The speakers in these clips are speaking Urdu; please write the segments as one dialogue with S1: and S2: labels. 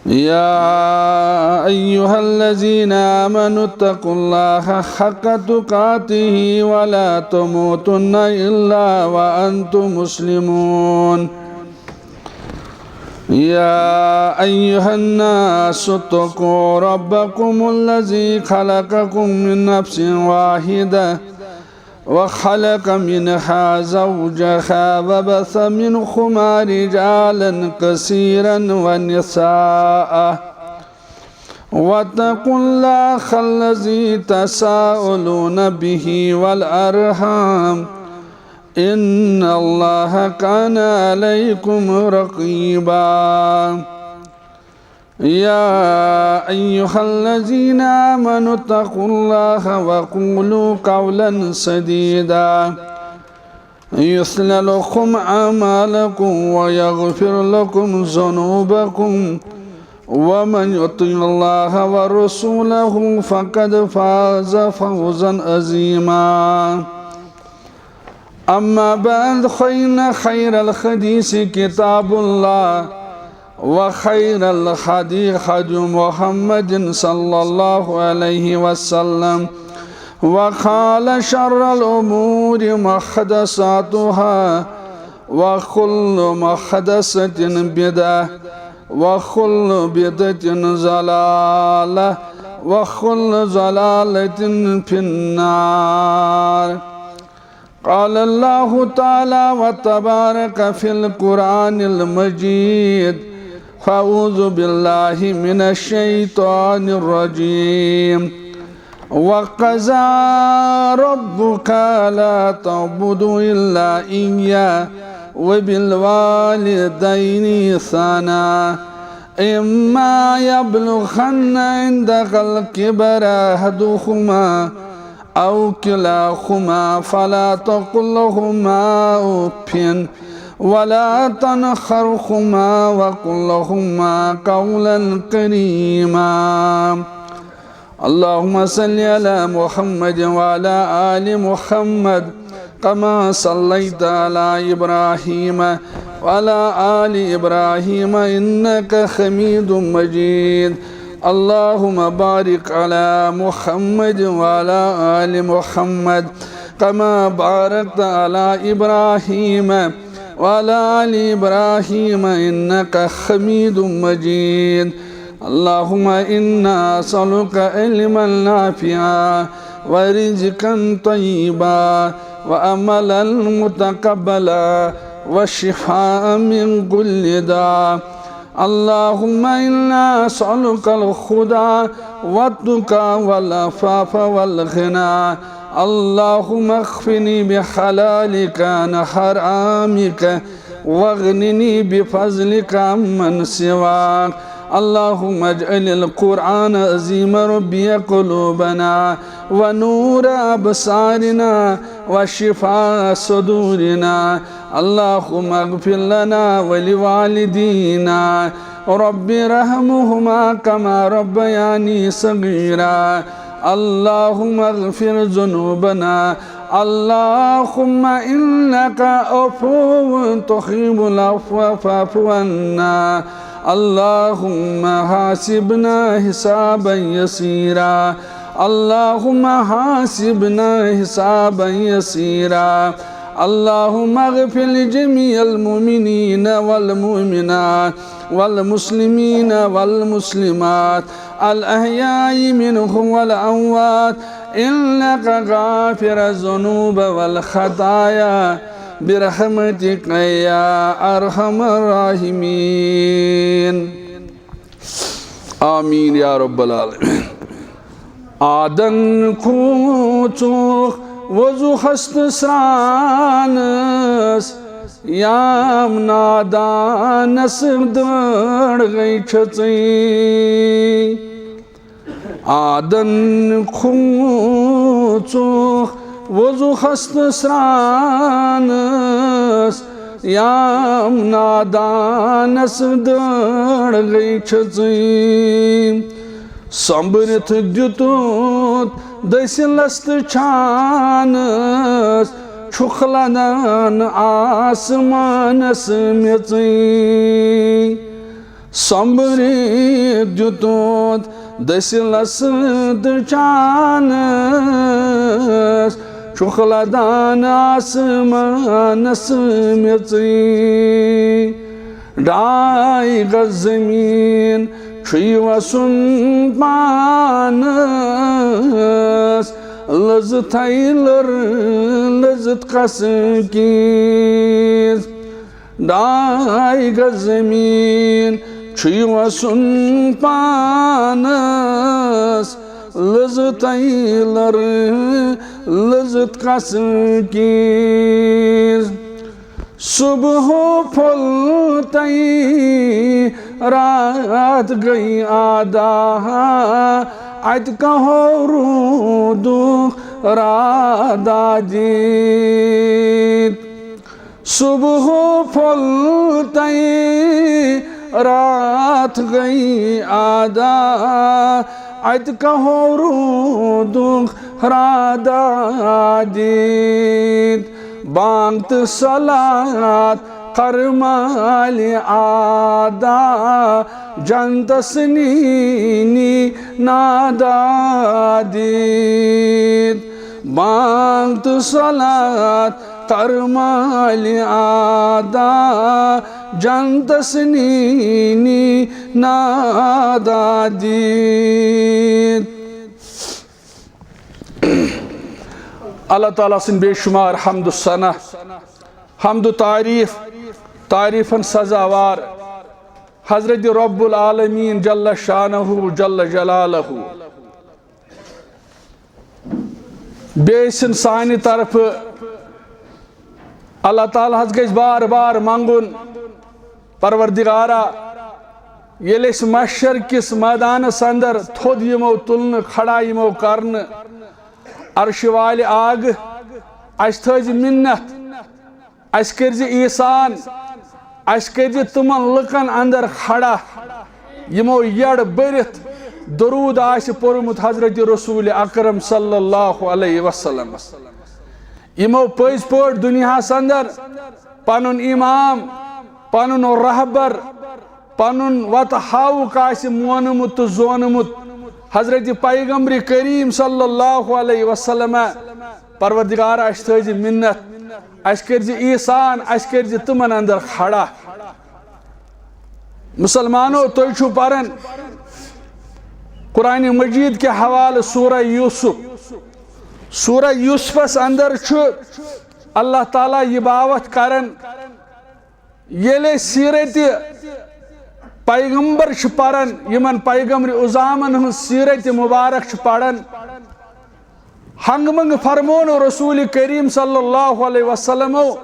S1: يا أيها الذين آمنوا اتقوا الله حق تقاته ولا تموتن إلا وأنتم مسلمون. يا أيها الناس اتقوا ربكم الذي خلقكم من نفس واحدة وخلق منها زوجها وبث منهما رجالا كثيرا ونساء واتقوا الله الذي تساءلون به والأرحام إن الله كان عليكم رقيبا. يا أيها الذين آمنوا اتقوا الله وقولوا قولا سديدا يصلح لكم أعمالكم ويغفر لكم ذنوبكم ومن يطع الله ورسوله فقد فاز فوزا عظيما. أما بعد فإن خير الحديث كتاب الله وخير الهدي هدي محمد صلى الله عليه وسلم وقال شر الأمور محدثاتها وكل محدثة بدعة وكل بدعة ضلالة وكل ضلالة في النار. قال الله تعالى وتبارك في القرآن المجيد فأعوذ بالله من الشيطان الرجيم وقضى ربك لا تعبدوا إلا إياه وبالوالدين إحسانا إما يبلغن عندك الكبر أحدهما أو كلاهما فلا تقل لهما أف ولا تنهرهما وقل لهما قولا كريما. اللهم صل على محمد وعلى آل محمد كما صليت على إبراهيم وعلى آل إبراهيم إنك حميد مجيد. اللهم بارك على محمد وعلى آل محمد كما باركت على إبراهيم وعلى آل إبراهيم إنك حميد مجيد. اللهم إنا نسألك علما نافعا ورزقا طيبا وعملا متقبلا وشفاء من كل داء. اللهم إنا نسألك الهدى والتقى والعفاف والغنى. اللهم اكفني بحلالك عن حرامك واغنني بفضلك عمن سواك. اللهم اجعل القرآن عظيم ربي قلوبنا ونور أبصارنا وشفاء صدورنا. اللهم اغفر لنا ولوالدينا رب ارحمهما كما ربياني صغيرا. اللهم اغفر ذنوبنا. اللهم إنك عفو تحب العفو فاعف عنا. اللهم حاسبنا حسابا يسيرا. اللهم حاسبنا حسابا يسيرا. اللهم اغفر لجميع المؤمنين والمؤمنات والمسلمين والمسلمات الأحياء منهم والأموات إنك غافر الذنوب والخطايا برحمتك يا أرحم الراحمين. آمين يا رب العالمين. آدن كوتوخ وضو خست سرانس یام نادانس دڑ گئی چھتی آدن کھوچو وضو خست سرانس یام نادانس دڑ گئی چھتی سمبرت دیتوت دسلست چھانس چھخلنان آسمانس میچی Sombrit jutut desilas dçanes Çukladan asmanas metsi Daiga zemin çıyvasun panes Lazıt aylar lazıt kasıkiz Daiga zemin çıyvasun panes Lazıt aylar lazıt kasıkiz Subh pholtai raat gayi aada Aid kaho rudukh radajit Subh pholtai raat gayi aada Aid kaho rudukh radajit Bangt salat karmali ada Jantasnini nadadid Bangt salat karmali ada Jantasnini nadadid Allah Teala sin beşumar hamdü sana, hamdü tarifan sazawar Hazreti Rabbul Alemin Celle Şanehu Celle Celaluhu Beysin sani tarafı Allah Teala has geç bar mangun Parvardigara Yeles mahşer kis maydana sandar thod yimo tulnu khada yimo karnu Arşı vali ağ, aştacı minnet, aşkırcı ihsan, aşkırcı tuman lıkan andar khada, yimo yad berit, durud aşı porumut Hazreti Resul-i Akram sallallahu aleyhi ve sellem. Yimo pöys pör dünya sandar, panun imam, panun rahbar, panun vathavu aşı muanumut zonumut, Hazreti Peygamber Kerim sallallahu aleyhi ve selleme Parvardigara aştacı minnet, aşkırcı ihsan, aşkırcı tıman andar khada. Müslümano toyçu paran Kur'an-ı Mecid ke havale Sure Yusuf. Sure Yusuf's andar şu Allah Teala yibavat karan yele sireti Peygamber şu paran, yemen Peygamber uzaman sireti mübarek şu paran, hangmang farmonu Resul-i Kerim sallallahu aleyhi ve sellem o,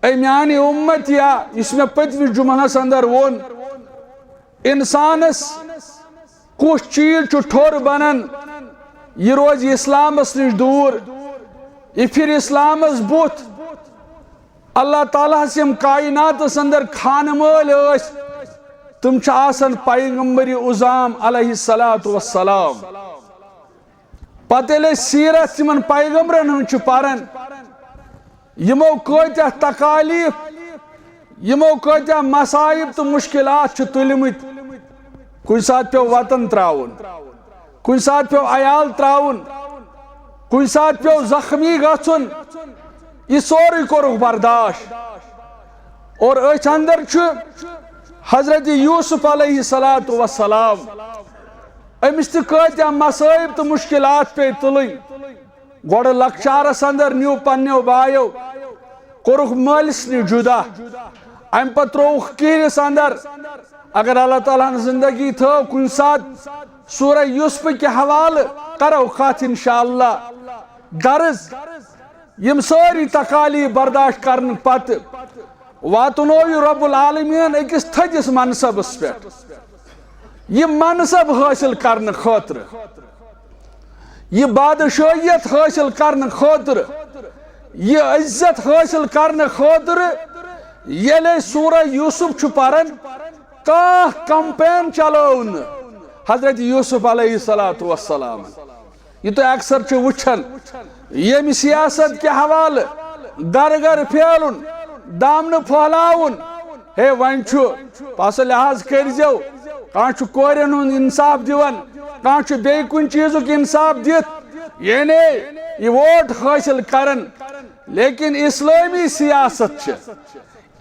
S1: ey meani ümmet ya, isme petvi cumana sandar won, insanız kuş çiğ çu thor banan, ye roz İslam'ız niş dur, ifir İslam'ız but, Allah Teala sim kainat sandar khanmal öz, تم آسان پیغمبری ازام علیہ السلام پتہ سیرت تمن پیغمبرن ہن پارن یمو کوتہ تکالیف یمو کوتہ مصائب تو مشکلات تلمت کن سات پیو وطن تراؤن کن سات پیو عیال تراؤن کن سات پیو زخمی گھن یہ سوری کورک برداشت اور اچھ اندر حضرت یوسف علیہ السلام امس تہ مصائب تو مشکلات پہ تلن گوڑ لکچارس اندر نیو پنو بایو کورک مالس نی جدا ام پہ تروک کیرس اندر اگر اللہ تعالیٰ زندگی تھو کن سات سورہ یوسف کے حوالہ کرو خات انشاءاللہ غرض یم ساری تکالیف برداشت کرن پت واتنوی رب العالمین اکس تھجس منصبس پہ یہ منصب حاصل کرنے خاطر یہ بادشاہیت حاصل کرنے خاطر یہ عزت حاصل کرنے خاطر یلے سورہ یوسف پرن کاہ کمپین چلون حضرت یوسف علیہ السلام یہ تو اکثر وچھن یم سیاست کے حوالہ گر گر پھیلن دامن پھہلاؤن ہے ونچو پاس لحاظ کرزو کانچ کورن ہن انصاف دیون کانچ بے کن چیزک انصاف دیت یعنی یہ ووٹ حاصل کرن لیکن اسلامی سیاست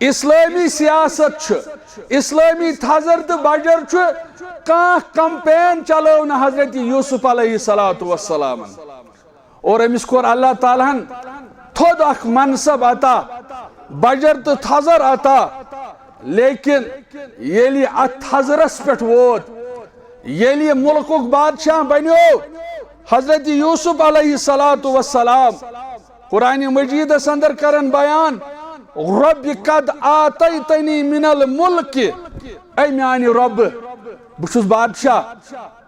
S1: اسلامی سیاست اسلامی تھزر تو بجر کان کمپین چلو نا حضرت یوسف علیہ السلام اور امس کور اللہ تعالیٰ ہن تھود اخ منصب عطا بجر تو تھزر عطا لیکن یلی ات تھزرس پہ ووت یلی ملکک بادشاہ بنیو حضرت یوسف علیہ السلام قرآن مجید اندر کرن بیان رب قد آتیتنی من الملک اے میانی رب بچوس بادشاہ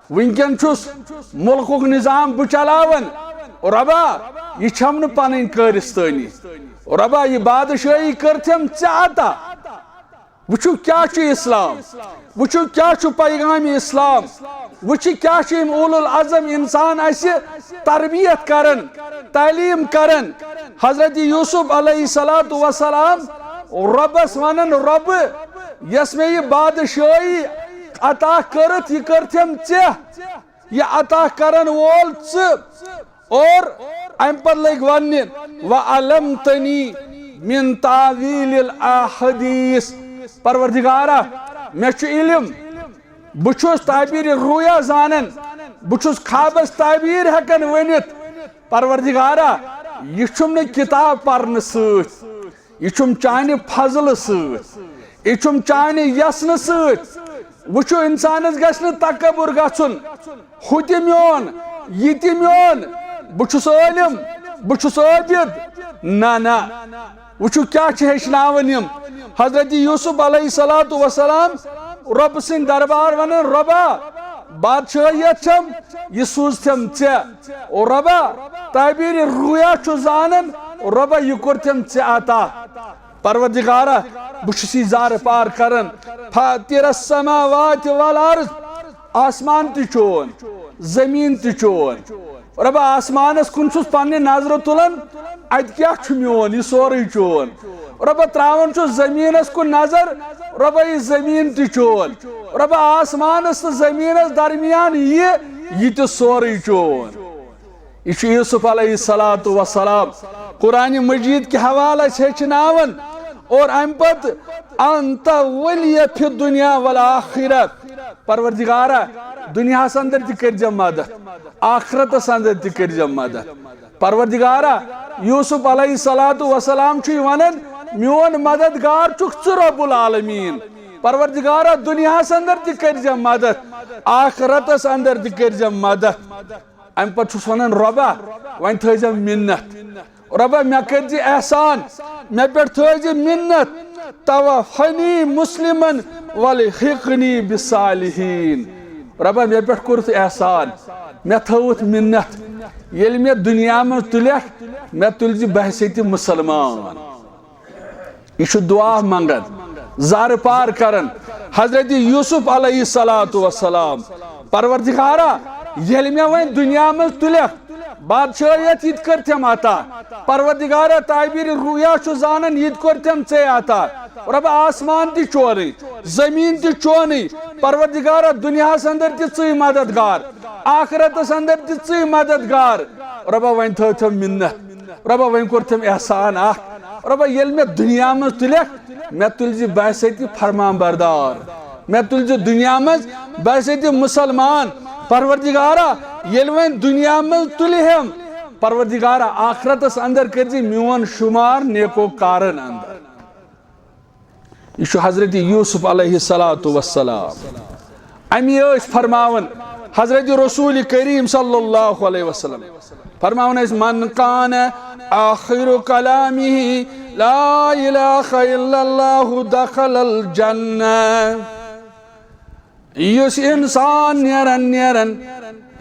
S1: ونکن چھس ملکک نظام بچلاون ربا یہ چھمن پنن کارستانی ربا یہ بادشاہی کرتھم ژاتا وچو کیا چھ اسلام وچو کیا چھ پیغام اسلام وچ کیا چھ اولو العظم انسان اس تربیت کرن تعلیم کرن حضرت یوسف علیہ السلام ربس ونن رب یس میں یہ بادشاہی عطا کرت یہ کرتھم ژےٚ یہ عطا کرن وول ژٕ اور ام پر لگ ونن وعلمتنی من تعویل الاحادیث پروردگارا میں چھ علم بچوس تعبیر رویا زانن بچوس خوابس تعبیر ہکن ونت پروردگارا یہ چھم نے کتاب پرن سۭتۍ یہ چھم چانہ فضل سۭتۍ یہ چھم چانہ یسن سۭتۍ وچھو انسانس گژھِ نہٕ تکبر گژھُن ہُہ تہِ میون یہ تہِ میون بچھس عالم بچھس عابد نہ وچھو کیا چھ ہیچناون یم حضرت یوسف علیہ السلام رب سن دربار ونن ربا بادشاہیت چھم یہ سوزتھم ژےٚ اور ربا تعبیر رویا چھُ زانن ربا یہ کرتھم ژےٚ عطا پروردگارا بچھس یہ زار پار کرن فاطر السماوات والارض آسمان تہ چون زمین تہ چون ربا آسمانس کن چھس پنہ نظر تلن ات کیا چھ میون یہ سورے چون ربا تراون چھس زمینس کن نظر ربا یہ زمین تہ چون ربا آسمانس تو زمینس درمیان یہ تہ سورے چون یہ یوسف علیہ السلام قرآن مجید کے حوالہ ہیچناون اور ام پت انت ولی فی الدنیا والآخرہ پروردگارا دنیا اندر تہ کرجا مدد آخرت اندر تہ کرجا مدد پروردگارا یوسف علیہ السلام چھ ونن میون مددگار چھُکھ ژٕ رب العالمین پروردگارا دنیا اندر تہ کرجا مدد آخرت اندر تہ کرجا مدد ام پت چھُس ونن ربا وۄنۍ تھٲیزِ منت ربا مے کرزِ احسان مے پٮ۪ٹھ تھٲیزِ منت توفنی مسلمن والحقنی بالصالحین ربا مے پٮ۪ٹھ کوٚرُتھ احسان مے تھٲوُتھ منت ییٚلہِ مے دنیا منٛز تُلٮ۪کھ مے تُلزِ بحثیتِ مسلمان یہ چھُ دعا منگن زار پار کرن حضرت یوسف علیہ السلام پروردگارا ییٚلہِ مے وۄنۍ دنیا منٛز تُلٮ۪کھ بادشاہیت یہ کرتھم عطا پروردگارا تعبیر رویا چھُ زانن یہ کرتھم ژےٚ عطا رب آسمان تہ چونٕے زمین تہ چونٕے پروردگارا دنیاہس اندر تہ ژٕے مددگار آخرتس اندر تہ ژٕے مددگار ربا وۄنۍ تھٲوتھم منت ربا وۄنۍ کوٚرتھم احسان اکھ ربا ییٚلہِ مےٚ دنیا منٛز تُلٮ۪کھ مےٚ تُلزِ بحثیتِ فرمان بردار مےٚ تُلزِ دنیا منٛز بحثیتِ مسلمان پروردگارا ییٚلہِ وۄنۍ دنیا منٛز تُلہم پروردگارا آخرتس اندر کرزِ میون شمار نیکو کارن اندر یہ چھُ حضرت یوسف علیہ السلام امی ٲسۍ فرماون حضرت رسول کریم صلی اللہ علیہ وسلم فرماون ٲسۍ من کان آخر کلامہ لا الہ الا اللہ دخل الجنہ یس انسان نیرن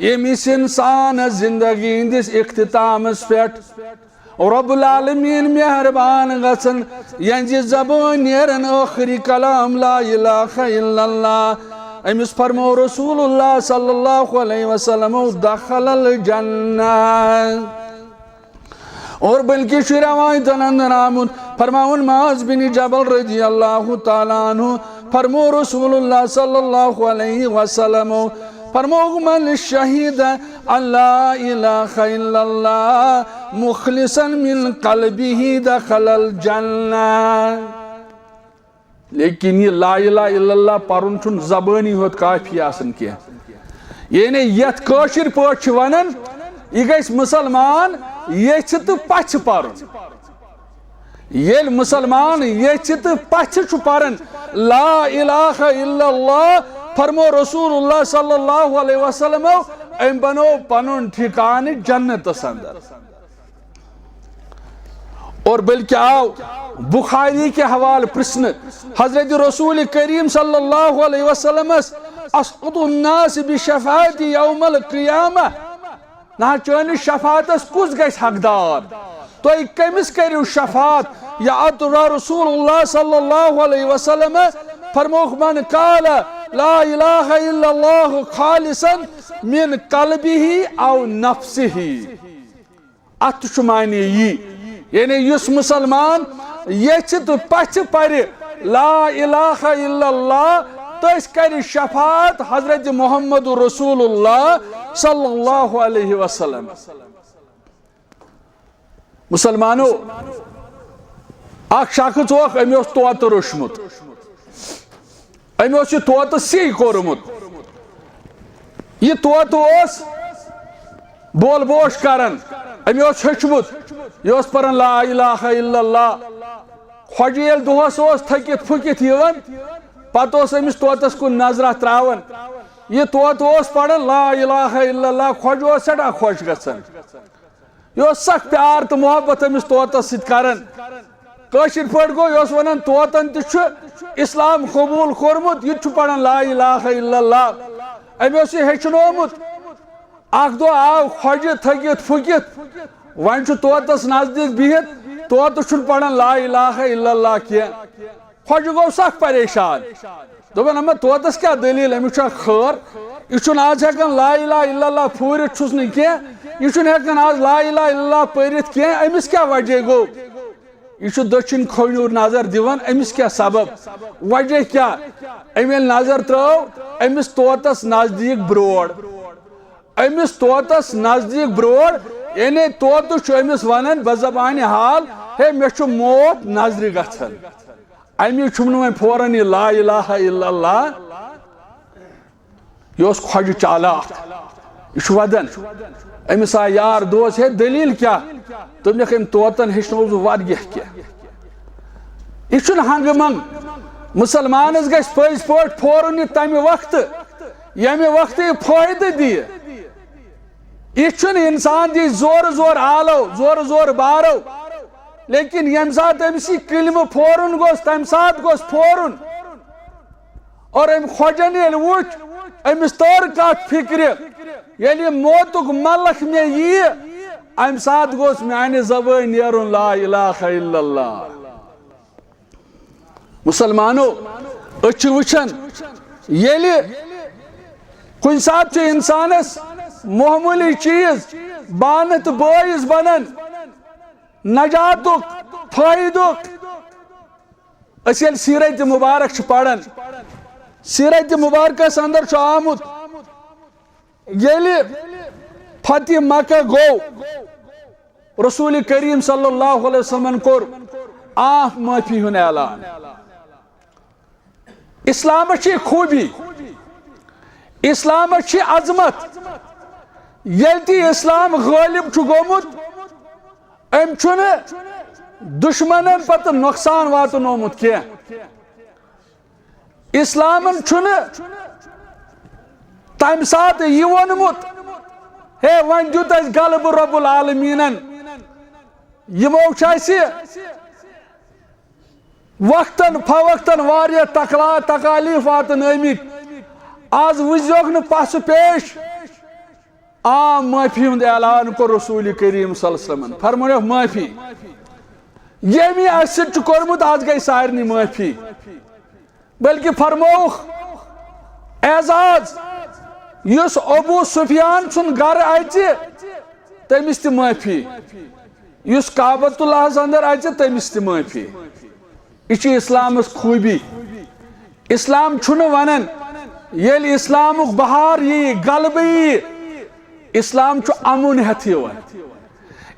S1: یمس انسان زندگی ہندس اختتامس پہ رب العالمین مہربان گژھن ینج زبان نیرن آخری کلام لا الہ الا اللہ امس فرمو رسول اللہ صلی اللہ علیہ وسلم دخل الجنہ اور بلکہ روایت اندر آمد فرماؤن معاذ بن جبل رضی اللہ تعالیٰ عنہ فرمو رسول اللہ صلی اللہ علیہ وسلم فرمو من شہید لا الہ الا اللہ مخلصا من قلبہ دخل الجنہ. لیکن یہ لا الہ الا اللہ پرن چھن زبانی ہوت کافی آسن کیا یعنی یت کاشر پوچھ ونن یہ گیس مسلمان یہ تو پچھ پرن یل مسلمان یہ تو پچھ چھ پرن لا الہ الا اللہ فرمو رسول اللہ صلی اللہ علیہ وسلم ام بنو پنن ٹھکان جنت اندر. اور بلکہ آؤ بخاری کے حوالے پرسن حضرت رسول کریم صلی اللہ علیہ وسلم اسقط الناس بشفاعت یوم القیامہ نہ چون شفاعت کس گیس حقدار تو کمس کرو شفاعت یا اترا رسول اللہ صلی اللہ علیہ وسلم فرموخ من قال لا الہ الا اللہ خالصا من قلبہ او نفسہ ات شمانی یہ یعنی یس مسلمان یہ تو پچھ پر لا الہ الا اللہ تس کر شفاعت حضرت محمد رسول اللہ صلی اللہ علیہ وسلم. مسلمانو اخ شخص اوک امی اس توت روشمت امی اس توت سی کورمت یہ توت اس بول بوش کرن امی اس ہچمت یہ اس پرن لا الہ الا اللہ خوجیل دہس اس تھکت پھکت یون پتہ اس امس توتس کن نظرہ تراون یہ توت اس پڑھن لا الہ الا اللہ خوج اس سٹھا خوش گژھان یہ سخ پیار تو محبت امس توتس ست کرن کاشر پٲٹھۍ گوٚو یہ ونان توتن تہ اسلام قبول کورمت یہ پڑھان لا الہ الا اللہ امس یہ ہیچنومت اخ دو آو خوجہ تھکت پھکت ون توتس نزدیک بہت توت چھن پڑھان لا الہ الا اللہ کی خوج گو سخ پریشان دپن اما توتس کیا دلیل امس خیر یہ آج ہیکان لا الہ الا اللہ پھورت چھس نہ کی یہ ہیکان آج لا الہ الا اللہ پرت کی امس کیا وجہ گو یہ دچن کھونور نظر دیوان امس کیا سبب وجہ کیا امیل نظر ترو امس توتس نزدیک بروڑ امس توتس نزدیک بروڑ یعنی توت امس ونان بزبان حال ہے مے موت نظر گھان امی چھم فوراً یہ لا الہ الا اللہ یہ خوج چالاک یہ ودان امس آئی یار دوست ہے دلیل کیا تم نے توتن ہیچنو واریاہ کیا یہ ہنگ منگ مسلمانس گژھِ پٔزۍ پٲٹھۍ فوراً یہ تمہ وقت یمہ وقت یہ فٲیدٕ دِیہِ یہ انسان دی زور زور آلو زور زور بارو لیکن یم سات امس یہ کلمہ فوراً گوس تم سات گوس فوراً اور ام خوجن یل وچ امس تور کت فکر یل موتک ملک میں یہ ام سات گوس میانہ زبان نیرن لا الہ الا اللہ. مسلمانو اچھ وچھن یل کن سات انسانس معمولی چیز بانت باعث بنن نجاتک فائدک اس یل سیرت مبارک پڑھن سیرت مبارکس اندر آمت یل فتح مکہ گو رسول کریم صلی اللہ علیہ وسلم کور آف معافی ہن اعلان. اسلام چھ خوبی اسلام چھ عظمت یل تی اسلام غالب گومت ام دشمنن پتہ نقصان واتنومت کی اسلامن تم سات یہ ونمت ہے ون دیت اس غلب رب العالمینن یمو وقتاً فوقتاً واریاہ تکالیف واتن آمت آز وزیوک ن پس پیش عام معافی ہند اعلان کور رسول کریم صلی اللہ علیہ وسلم فرموہ معافی یمی اس کورمت آز گئی سارنی معافی بلکہ فرموخ اعزاز یس ابو سفیان سن گھر اچ تمس تہ معافی یس کعبۃ اللہ اندر اچ تمس تہ معافی یہ اسلام خوبی اسلام چھن ونن یل اسلام بہار یہ غلبہ یہ اسلام چھ امن ہتھ یوان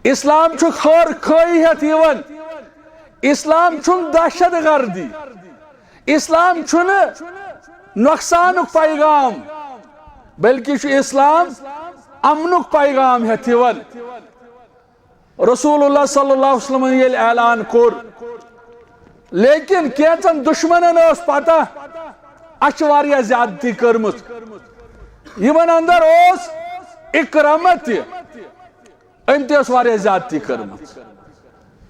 S1: اسلام چھ خیر خائی ہتھ یوان اسلام چھن دہشت گردی اسلام چھن نقصان پیغام بلکہ چھ اسلام امن پیغام ہتھ یوان رسول اللہ صلی اللہ علیہ وسلم یل اعلان کور لیکن کینچن دشمنن اس پتہ اچھ واریاہ زیادتی کرمت یمن اندر اس اکرامت ام تہ اس واریاہ زیادتی کرمت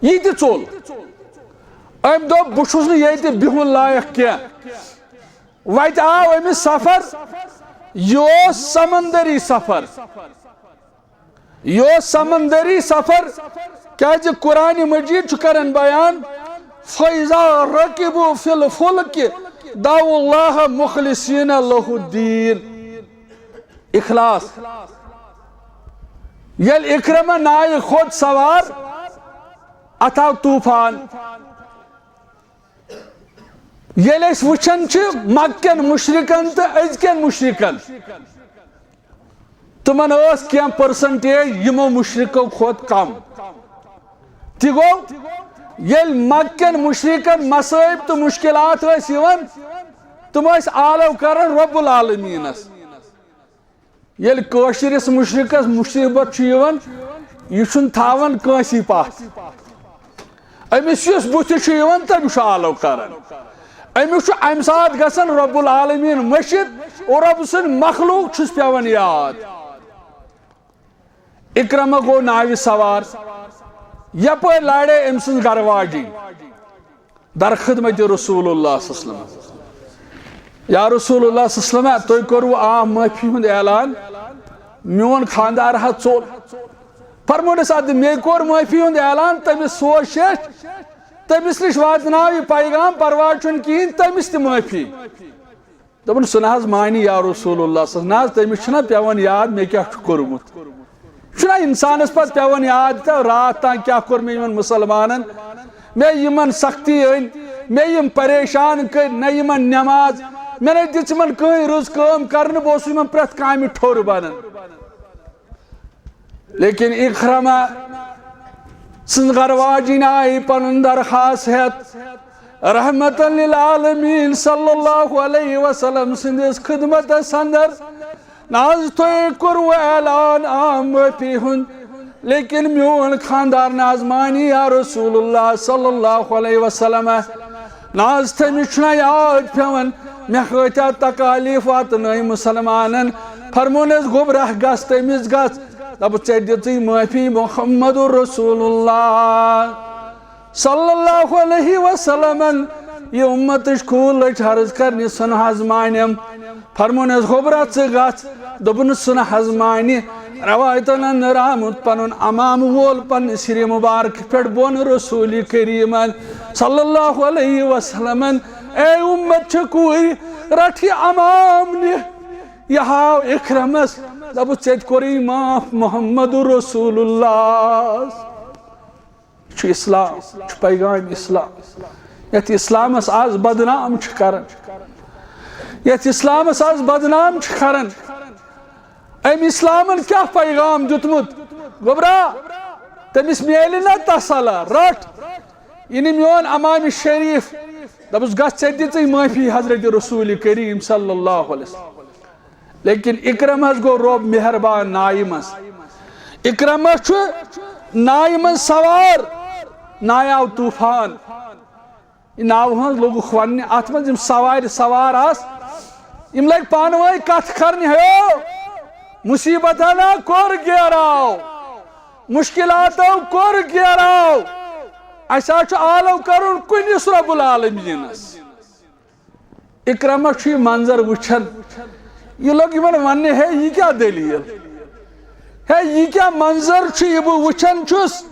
S1: یہ تہ ژول ام دوپ بہ چھس نہ ییتہ بہن لائق کینٛہہ وتہ آو امس سفر یہ سمندری سفر یہ سمندری سفر کیازِ قرآن مجید چھ کران بیان فَإِذَا رَكِبُوا فِي الْفُلْكِ دَعُوا اللَّهَ مُخْلِصِينَ لَهُ الدِّينَ اخلاص یل اکرمہ نائے خود سوار اتاو طوفان یل اس وچھن چھ مکن مشرکن تو ازکن مشرکن تمن اس کیم پرسنٹیج یمو مشرکو خود کم تی گو یل مکن مشرکن مصائب تو مشکلات اس یون تم اس آلو کرن رب العالمین اس یل کوشرس مشرکس مصیبت چھ یون یہ چھن تھاون کانسی پات امس یس بوتھ چھ یون تم چھ آلو کرن امس ام سات گژھن رب العالمین مشد اور رب سن مخلوق چھس پیون یاد اکرمہ گو ناوی سوار یپ لاڑے ام سن گھر واجی در خدمت رسول اللہ صلی اللہ علیہ وسلم یا رسول اللہ صلی اللہ علیہ وسلم تو کرو آ معافی ہند اعلان میون خاندار ہا ژول فرمونس اد مے کور معافی ہند اعلان تمس سوز شیش تمس نش واتناو یہ پیغام پرواہ چھن کہین تمس تہ معافی دپن سہ نہ مانی یا رسول اللہ صلی اللہ علیہ وسلم تمس چھنا پیون یاد مے کیا چھ کورمت چھنا انسانس پت پیون یاد تہ رات تان کیا کور مے یمن مسلمانن مے یمن سختی این مے یم پریشان کر نہ یمن نماز مے نہ دژ یمن کہیں رز کام کرن بہ اوسُس یمن پرٛٮ۪تھ کامہِ ٹھوٚر بنان لیکن اکرمہ سن گھر واجن آئی پنن درخواست ہیت رحمت للعالمین صلی اللہ علیہ وسلم سندس خدمت اندر ناز تو کرو اعلان معافی ہند لیکن میون خاندار ناز مانی یا رسول اللہ صلی اللہ علیہ وسلم ناز تمس چھنا یاد پیون مے کۭتیاہ تکالیف واتنٲے مسلمانن فرمونس گوبرہ گژھ تمس گژھ دب ژے دِژٕے معافی محمد رسول اللہ صلی اللہ علیہ وسلم یہ امتش کھول لچ حرض کرنی سن حض مانیم فرمونس گوبرہ ژٕ گژھ دوٚپُن سُہ نہ حض مانہِ روایتن اندر آمت پنن امام وول پن سری مبارک پھٹ بون رسول کریمن صلی اللہ علیہ وسلم اے امت چھکوئی رٹھی امام نے یہاں اکرمس دب ژےٚ کوٚرُے معاف محمد رسول اللہ چھ اسلام چھ پیغام اسلام یت اسلامس آز بدنام چھ کرن یت اسلامس آز بدنام چھ کرن ام اسلامن کیا پیغام دیتمت گوبرا تمس میلہِ نا تسلا رٹ یہ میون امام شریف دپس گژھ ژےٚ دِژٕے معافی حضرت رسول کریم صلی اللہ علیہ وسلم لیکن اکرمہ گو روب مہربان نائمس اکرمہ چھ نائمس سوار نایاو طوفان ناو ہنز لوگ خواننی ات مز یم سوار آس یم لگ پانوائی کتھ کرنی ہے مصیبت نا کور گیراو مشکلاتو کور گیراو ایسا چھ آلو کرن کنس رب العالمینس اکرمہ چھ منظر وچھن یہ لوگ یمن وننے ہے یہ کیا دلیل ہے یہ کیا منظر چھ یہ بہ وچھن چھس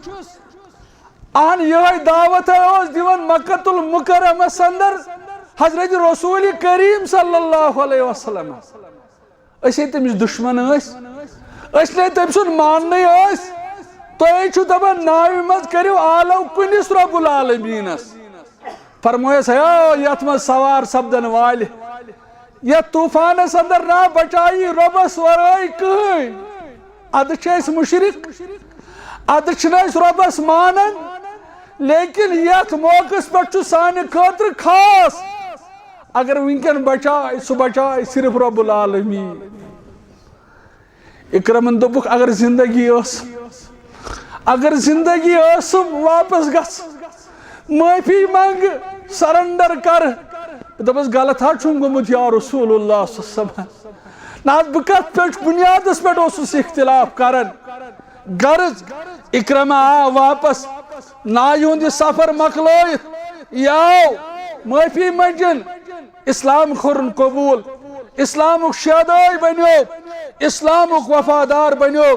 S1: آن یہ دعوت ہے اس دیون مکۃ المکرمہ اندر حضرت رسول کریم صلی اللہ علیہ وسلم اسی تمس دشمن اس لیے تم سن ماننے اس تُہۍ چھِو دپان ناوِ منٛز کٔرِو آلو کُنِس رۄب العالمیٖنس فرمٲیس ہے یتھ منٛز سوار سپدن والہِ یتھ طوٗفانس اندر نہ بچایی رۄبس ورٲے کٕہٕنۍ ادٕ چھِ أسۍ مُشرِک ادٕ چھِنہٕ أسۍ رۄبس مانان لیکن یتھ موقعس پٮ۪ٹھ چھُ سانہِ خٲطرٕ خاص اگر وٕنکٮ۪ن بچاے سُہ بچاے صرف رۄب العالمیٖن اکرمن دوٚپُکھ اگر زندگی ٲسٕم واپس گژھ معٲفی منٛگ سرنڈر کر دپس غلط حظ چھُم گوٚمُت یا رسول اللہ صلی اللہ علیہ وسلم نہ حظ بہٕ کتھ پٮ۪ٹھ بُنیادس پٮ۪ٹھ اوسُس اختلاف کران غرض اکرما آو واپس نایہِ ہُنٛد یہِ سفر مۄکلٲیِتھ یہِ آو معٲفی منٛجن اسلام کوٚرُن قبوٗل اسلامُک شیدٲے بنیو اسلامُک وفادار بنیو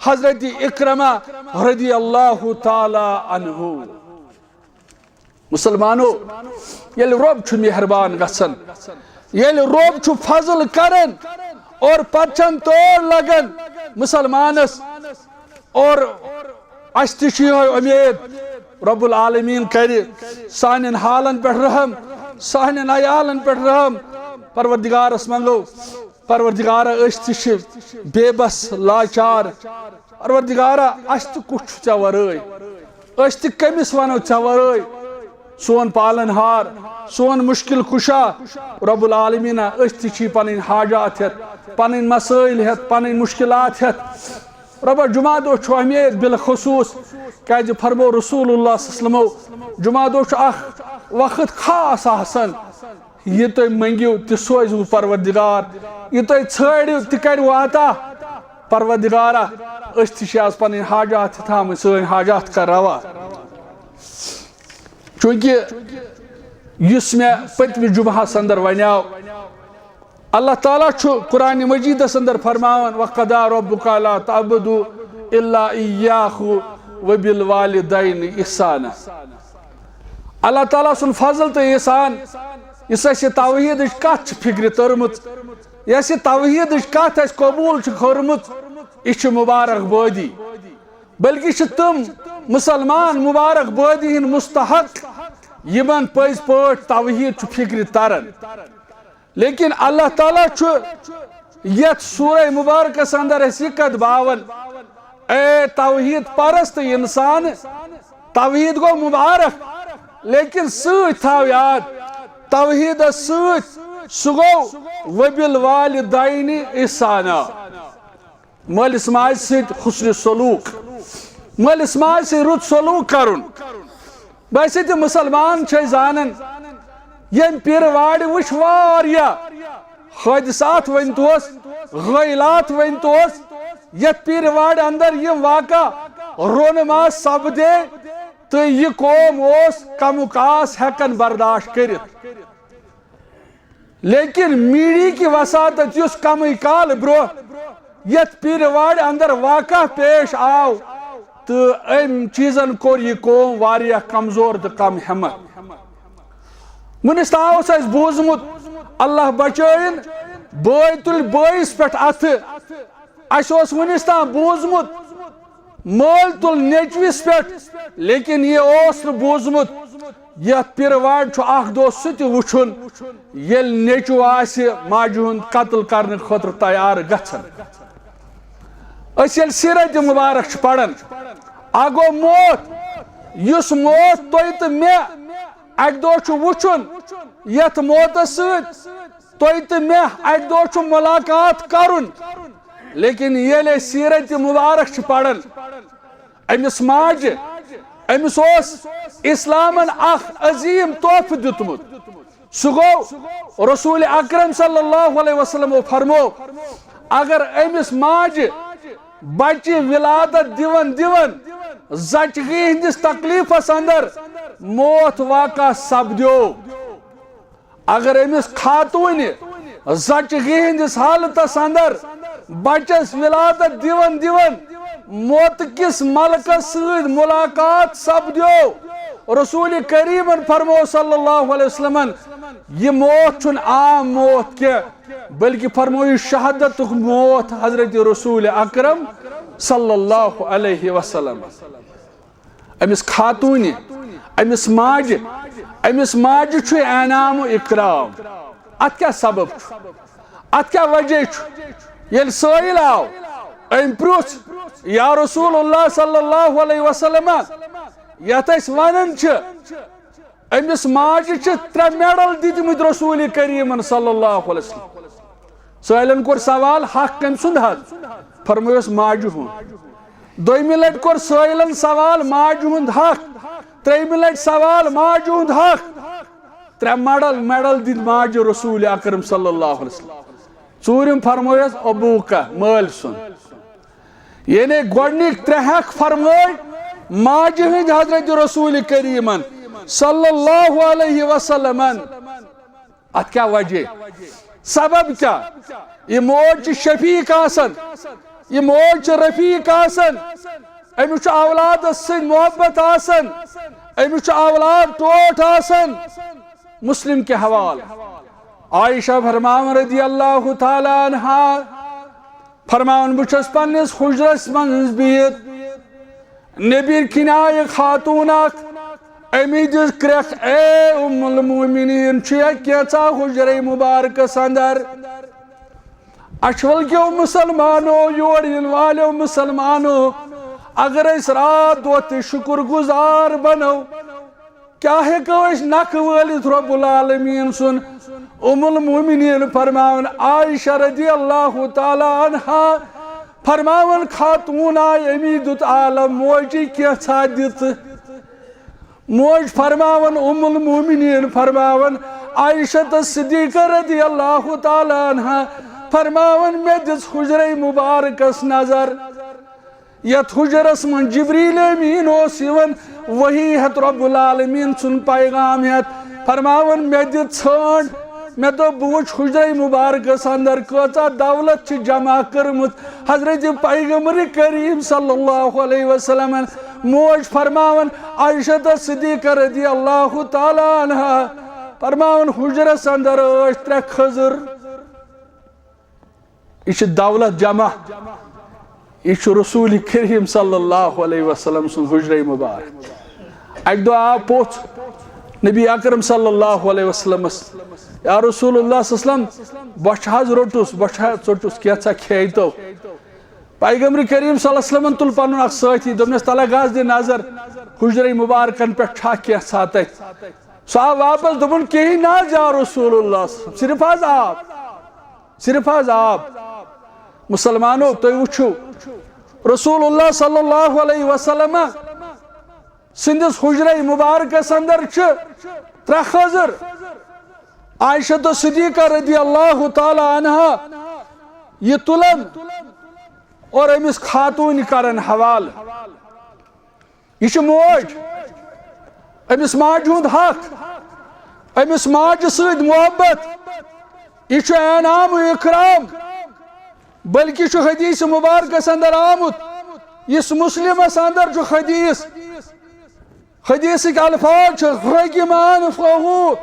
S1: حضرت اکرما رضی اللہ تعالیٰ عنہ مسلمانو ییٚلہِ رۄب چھُ مہربان گژھان ییٚلہِ رۄب چھُ فضل کران اور پتہٕ چھَنہٕ تور لگان مسلمانس اور اَسہِ تہِ چھُ یِہوٚے اُمید رۄب العالمیٖن کرِ سانٮ۪ن حالن پٮ۪ٹھ رحم سانٮ۪ن عیالن پٮ۪ٹھ رحم پروردگارس منگو پروردگارا أسۍ تہِ چھِ بے بس لاچار پروردگارا اَسہِ تہِ کُس چھُ ژےٚ ورٲے أسۍ تہِ کٔمِس وَنو ژےٚ ورٲے سون پالن ہار سون مشکل کشا رب العالمیٖنا أسۍ تہِ چھِ پنٕنۍ حاجات ہٮ۪تھ پنٕنۍ مسٲیل ہٮ۪تھ پنٕنۍ مشکلات ہٮ۪تھ ربا جمعہ دۄہ چھُ اُمید بالخصوٗص کیازِ فرمو رسول اللہ صلی اللہ علیہ وسلمو جمعہ دۄہ چھُ اکھ وقت خاص آسان یہ تُہۍ منگِو تہِ سوزوٕ پروردگار یہ تُہۍ ژھٲرِو تہِ کروٕ عطا پروردگارا أسۍ تہِ چھِ آز پنٕنۍ حاجات تھامٕتۍ سٲنۍ حاجات کر روا چونکہ یُس مےٚ پٔتمہِ جمعہس اندر ونیو اللہ تعالیٰ چھُ قرآن مجیدس اندر فرماوان وَقَضَىٰ رَبُّكَ أَلَّا تَعْبُدُوا إِلَّا إِيَّاهُ وَبِالْوَالِدَيْنِ إِحْسَانًا اللہ تعالیٰ سُنٛد فضل تہٕ احسان یُس اَسہِ توحیٖدٕچ کتھ چھِ فکرِ تٔرمٕژ یۄس یہِ توحیٖدٕچ کتھ اَسہِ قبوٗل چھِ کٔرمٕژ یہِ چھِ مُبارک بٲدی بلکہ چھِ تِم مسلمان مبارک بٲدی ہٕنٛدۍ مستحق یمن پٔزۍ پٲٹھۍ توحیٖد چھُ فکرِ تران لیکن اللہ تعالیٰ چھُ یتھ سورہ مبارکس اندر اَسہِ یہِ کتھ باوان اے توحیٖد پرست انسان توحیٖد گوٚو مبارک لیکن سۭتۍ تھاو یاد توحیٖدس سۭتۍ سُہ گوٚو وَبِالْوَالِدَيْنِ إِحْسَانًا مٲلِس ماجہِ سۭتۍ حُسنِ سلوٗک مٲلِس ماجہِ سۭتۍ رُت سلوٗک کرُن ویسے تہِ مسلمان چھِ أسۍ زانان ییٚمہِ پیٖرٕ وارِ وٕچھ واریاہ حٲدثات ؤنۍتوس غٲیلات ؤنۍتوس یتھ پیٖرٕ وارِ اندر یِم واقع رونما سپدے تہٕ یہِ قوم اوس کمُک آس ہٮ۪کان برداشت کٔرِتھ لیکن میٖڈی کہِ وساتت یُس کمٕے کال برٛونٛہہ یتھ پیٖرٕ وارِ اندر واقع پیش آو تہٕ أمۍ چیٖزن کوٚر یہِ قوم واریاہ کمزور تہٕ کم ہٮ۪مت وُنِس تام اوس اَسہِ بوٗزمُت اللہ بچٲیِن بٲے تُلہِ بٲیِس پٮ۪ٹھ اَتھٕ اَسہِ اوس وُنِس تام بوٗزمُت مٲلۍ تُل نیٚچوِس پٮ۪ٹھ لیکن یہِ اوس نہٕ بوٗزمُت یتھ پیٖرٕ وارِ چھُ اکھ دۄہ سُہ تہِ وٕچھُن ییٚلہِ نیٚچوٗ آسہِ ماجہِ ہُنٛد قتل کرنہٕ خٲطرٕ تیار گژھان أسۍ ییٚلہِ سیٖرت مُبارک چھِ پران اکھ گوٚو موت یُس موت تۄہہِ تہٕ مےٚ اکہِ دۄہ چھُ وٕچھُن یتھ موتس سۭتۍ تۄہہِ تہٕ مےٚ اکہِ دۄہ چھُ مُلاقات کرُن لیکن ییٚلہِ أسۍ سیٖرت مُبارک چھِ پران أمِس ماجہِ أمِس اوس اسلامن اکھ عظیٖم تحفہٕ دیُتمُت سُہ گوٚو رسول اکرم صلی اللہ علیہ وسلمو فرمو اگر أمِس ماجہِ بچہِ ولادت دِوان دِوان زچگی ہٕنٛدِس تکلیفس اندر موت واقع سپدیو اگر أمِس خاتوٗنہِ زچگی ہٕنٛدِس حالتس اندر بچس ولادت دِوان دِوان موتہٕ کِس ملکس سۭتۍ مُلاقات سپدیو رسول کریٖمن فرمو صلی اللہ علیہ وسلمن یہِ موت چھُنہٕ عام موت کینٛہہ بلکہ فرمو یہِ شہادتُک موت حضرت رسول اکرم صلی اللہ علیہ وسلم امس خاتون امس ماج چھُ انعام و اکرام ات کیا سبب ات کیا وجہ یل سائل آو ام پرُژھ یا رسول اللہ صلی اللہ علیہ وسلم یت اس ونان امس ماج 3 میڈل دتمت رسول کریم صلی اللہ علیہ وسلم سائلن کور سوال حق کم سند حق فرموس ماجہ ہند دویمہ لٹ کور سائلن سوال ماجہ ہند حق تریمہ لٹ سوال ماجہ ہند حق 3 میڈل دت ماج رسول اکرم صلی اللہ علیہ وسلم ژوٗرِم فرموس ابوکا مٲلۍ سُنٛد یعنی گۄڈنِکۍ 3 حق فرمٲے ماجہ ہند حضرت رسول کریمن صلی اللہ علیہ وسلم ات کیا وجہ سبب کیا یہ موج شفیق آسن یہ موج رفیق آسن امس اولاد سن محبت آسن امس اولاد ٹوٹ آسن مسلم کے حوال عائشہ فرماون رضی اللہ تعالی عنہا فرماون بچس پنس حجرس منز بہت نبی کنائے خاتون اخ امی دس کرخ اے ام المومنین کیچا حجرے مبارکس اندر اشول کیو مسلمانو یور ین والو مسلمانو اگر اس رات دو شکر گزار بنو کیا ہیکو اس نک والد رب العالمین سن ام المومنین فرماون عائشہ رضی اللہ تعالی عنہا فرماون خاتون آئی امی دت عالم موجی کیچا دت موج فرماون ام المومنین فرماون عائشہ صدیقہ رضی اللہ تعالی عنہا فرماون میں دس حجرے مبارکس نظر یت حجرس من جبریل امین اوسیون وہی ہت رب العالمین سن پیغام ہت فرماون میں دت ژھانڈ میں تو بوچھ حجرے مبارکس اندر کتا دولت چھ جمع کرمت حضرت پیغمبر کریم صلی اللہ علیہ وسلم موج فرماون عائشہ صدیقہ رضی اللہ تعالی عنہا فرماون حجرس اندر 3 خضر یہ دولت جمع یہ رسول کریم صلی اللہ علیہ وسلم سن حجرے مبارک ایک دو آپ پوچھ نبی اکرم صلی اللہ علیہ وسلم یا رسول اللہ صلی اللہ علیہ وسلم بچ حض روٹس بچ حض ژوٹس کیسا کھیتو پیغمبر کریم صلی اللہ علیہ وسلم تل پنن اخ ساتھی دمنس تلا گاز دی نظر حجرے مبارکن پہ چھا کیسا تت صاحب واپس دبن کہیں نہ جا رسول اللہ صرف حض آپ مسلمانوں تو وچھو رسول اللہ صلی اللہ علیہ وسلم سندس حجرے مبارکس اندر 3 خضر عائشہ صدیقہ رضی اللہ تعالی عنہا یہ تلن اور امس خاتون کرن حوال یہ موج امس ماج ہند حق امس ماج سید محبت یہ انعام و اکرام بلکہ حدیث مبارکس اندر آمت اس مسلمس اندر حدیث کے الفاظ رگمان فہو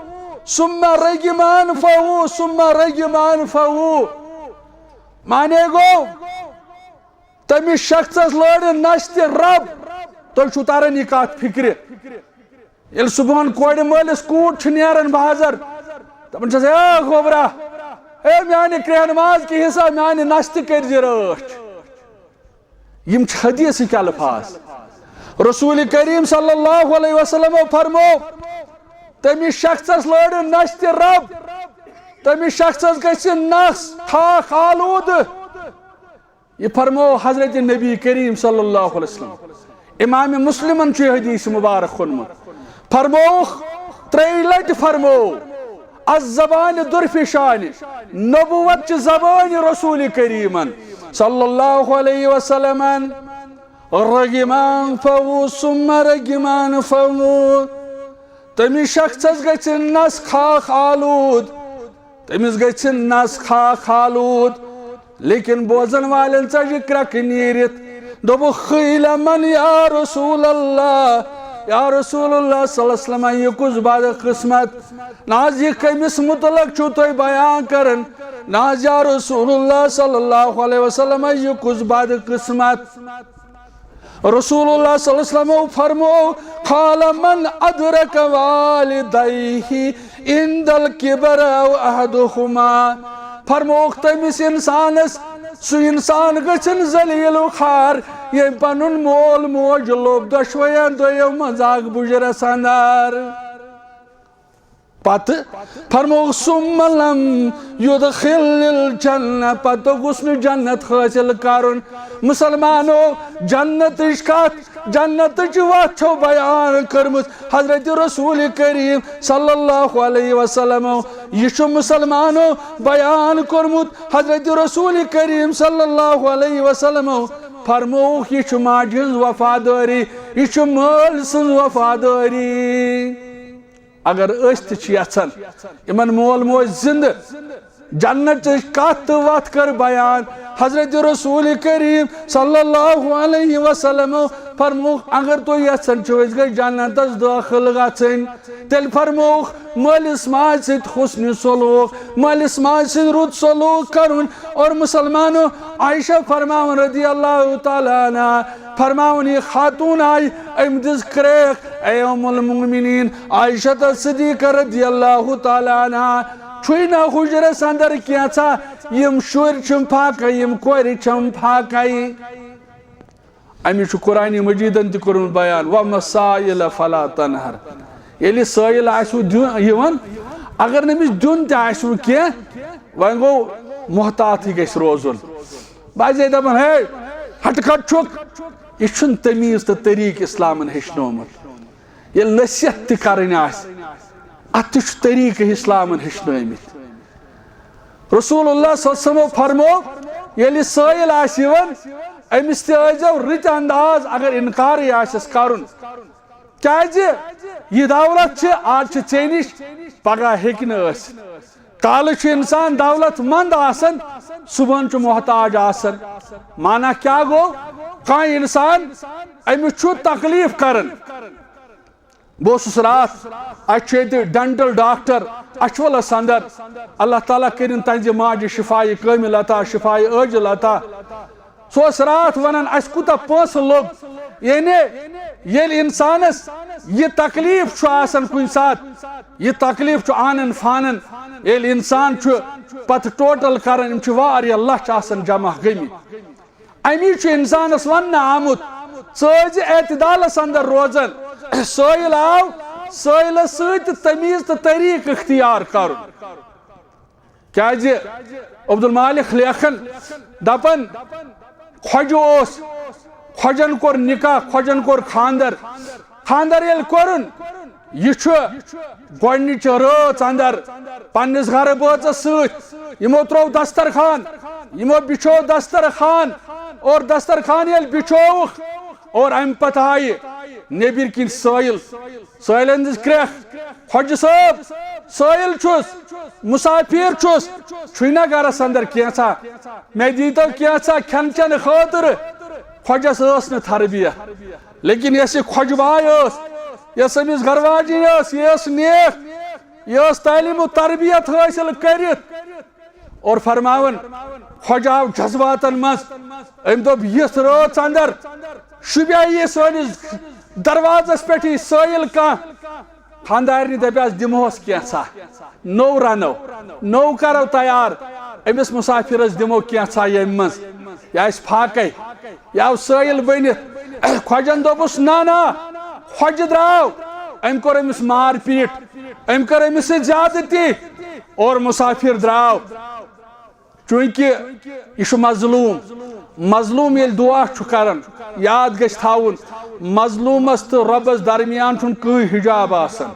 S1: ثم رگمان فہو ثم رگمان فہو مانے گو تمس شخصس لڑ نشت رب تو تران یہ کت فکر یل صبح کور مالس کوٹ نیران بازر دپان چھس اے گوبرا اے میانہ کرہن ماز کی حصہ میانہ نشت کر رچ یم حدیث کے الفاظ رسول کریم صلی اللہ علیہ وسلم فرمو تمس شخصس لڑ نشت رب تمس شخصس گژھِ نس خاک آلود یہ فرمو حضرت نبی کریم صلی اللہ علیہ وسلم امام مسلمن چھ حدیث مبارک خونمت فرمو 3 لٹ فرمو الزبان درفشان نبوت چھ زبان رسول کریمن صلی اللہ علیہ وسلم رگمان فو ثم رگمان فو تمس شخصس گژھِ نس خاک آلود تمس گژھِ نس خاک آلود لیکن بوزن والن ژجہِ کرک نیرت دوٚپُکھ خیل من یا رسول اللہ یا رسول اللہ صلی اللہ علیہ وسلم یہ کس بد قسمت ناز یہ کمس متعلق چھو تو بیان کرن ناز یا رسول اللہ صلی اللہ علیہ وسلم یہ کس بد قسمت رسول اللہ صلی اللہ علیہ وسلم فرمو قال من ادرک والدیہ عند الکبر او احدہما فرموک تمس انسانس سو انسان گچن ذلیل و خار یہ پنن مول موج لوب دشوین دویو مزاق بجرس اندر پت فرموک ثم لم یدخل الجنہ پت گسن جنت حاصل کرن مسلمانو جنت اشکات جنت وات چھو بیان کرمت حضرت رسول کریم صلی اللہ علیہ وسلم یہ مسلمانو بیان کرمت حضرت رسول کریم صلی اللہ علیہ وسلم فرموک یہ ماجہ وفاداری یہ مال سن وفاداری اگر أسۍ تہِ یژھان یمن مول موج زندہ جنت کت وت کر بیان حضرت رسول کریم صلی اللہ علیہ وسلم فرموک اگر تو یژھان چھو أسۍ گٔژھۍ جنتس داخل گژھٕنۍ تیٚلہِ فرموک مٲلِس ماجہِ سۭتۍ حسنِ سلوک مٲلِس ماجہِ سۭتۍ رُت سلوک کرُن اور مسلمانو عائشہ فرماون رضی اللہ تعالیٰ عنہ فرماون یہ خاتون آئی ام دس کریک اے ام المؤمنین عائشہ صدیقہ رضی اللہ تعالیٰ عنہ چھوئی نا حجرس اندر کیا تھا یم شور چھم پھاکائی یم کوری چھم پھاکائی امی چھو قرآن مجیدن تی کرن بیان وَمَسَائِلَ فَلَا تَنْهَرْ یلی سائل آئیسو یون اگر نمیش دون تی آئیسو کیا وان گو محتاط ہی گیس روزن بازی دبن ہے ہٹ کٹ چھوک یہ چھن تمیز تا طریق اسلامن ہشنومت یل نصیحت تی کرن آئیس اتش طریق اسلامن ہشنومت رسول اللہ صلی اللہ علیہ وسلم فرمو یلی سائل آئیسون امس تی آئیزو رت انداز اگر انکار آئیسس کرن کیازِ یہ دولت چھ آج چھ ژےٚ پگہ ہیکن اس کال چھ انسان دولت مند آسن صبح چھ محتاج آسن مانا کیا گو کان انسان امس چھُ تکلیف کرن بہٕ رات اچھے ڈینٹل ڈاکٹر اچھولس اندر اللہ تعالیٰ کرن تہذ ماجہ شفائے کامل عطا شفائے عاجل عطا سو رات ونان اس کوتا پونس لوگ یعنی یل انسانس یہ تکلیف چھُ آسان کن سات یہ تکلیف چھُ آنن فانن یل انسان چھُ پت ٹوٹل کران چھ واریاہ لچھ آسان جمع گمی امی چھ انسانس ون آمت ژٕ اعتدالس اندر روزن سائل آو سائلس ست تمیز تو طریق اختیار کرن کیازِ عبدالمالک لیکھن دپن خوج اوس خوجن کور نکاح خوجن کور خاندر خاندر یل کورن یہ چھ گۄڈنِچ رٲژ اندر پننس گھر بٲژس ست یمو ترو دسترخان یمو بچھو دسترخان اور دسترخان یل بچھووُکھ اور ام پتہ آئی نیبر کن سائل سائلن دس کریکھ خوج صاحب سائل چھس مسافر چھس چھُنا گرس اندر کینژھا مے دیتو کینژھا کھین چین خاطر خوجس ٲس نہٕ تربیت لیکن یس یہ خوج باے ٲس یس أمِس گھر واجِنۍ ٲس یہ ٲس نیک یہ ٲس تعلیم و تربیت حٲصل کٔرِتھ اور فرماون خوج آو جذباتن مز ام دوٚپ یِژھ رٲژ اندر شُبیا یہ سٲنِس دروازس پٮ۪ٹھ سائل کانٛہہ خاندارنہِ دپیس دمہوس کینژھا نو رنو نو کرو تیار امس مسافرس دمو کینژھا ییٚمہِ منٛز یہِ آسہِ پھاکے یہِ آو سائل بٔنِتھ خوجن دوٚپُس نا خوج درٛاو أمۍ کوٚر أمِس مار پیٖٹ أمۍ کٔر أمِس سۭتۍ زیادتی اور مسافر درٛاو چونکہ یہ چھُ مظلوم ییٚلہِ دعا چھُ کران یاد گژھِ تھاوُن مظلومس تو ربس درمیان چھُنہٕ کٕہٕنۍ حجاب آسان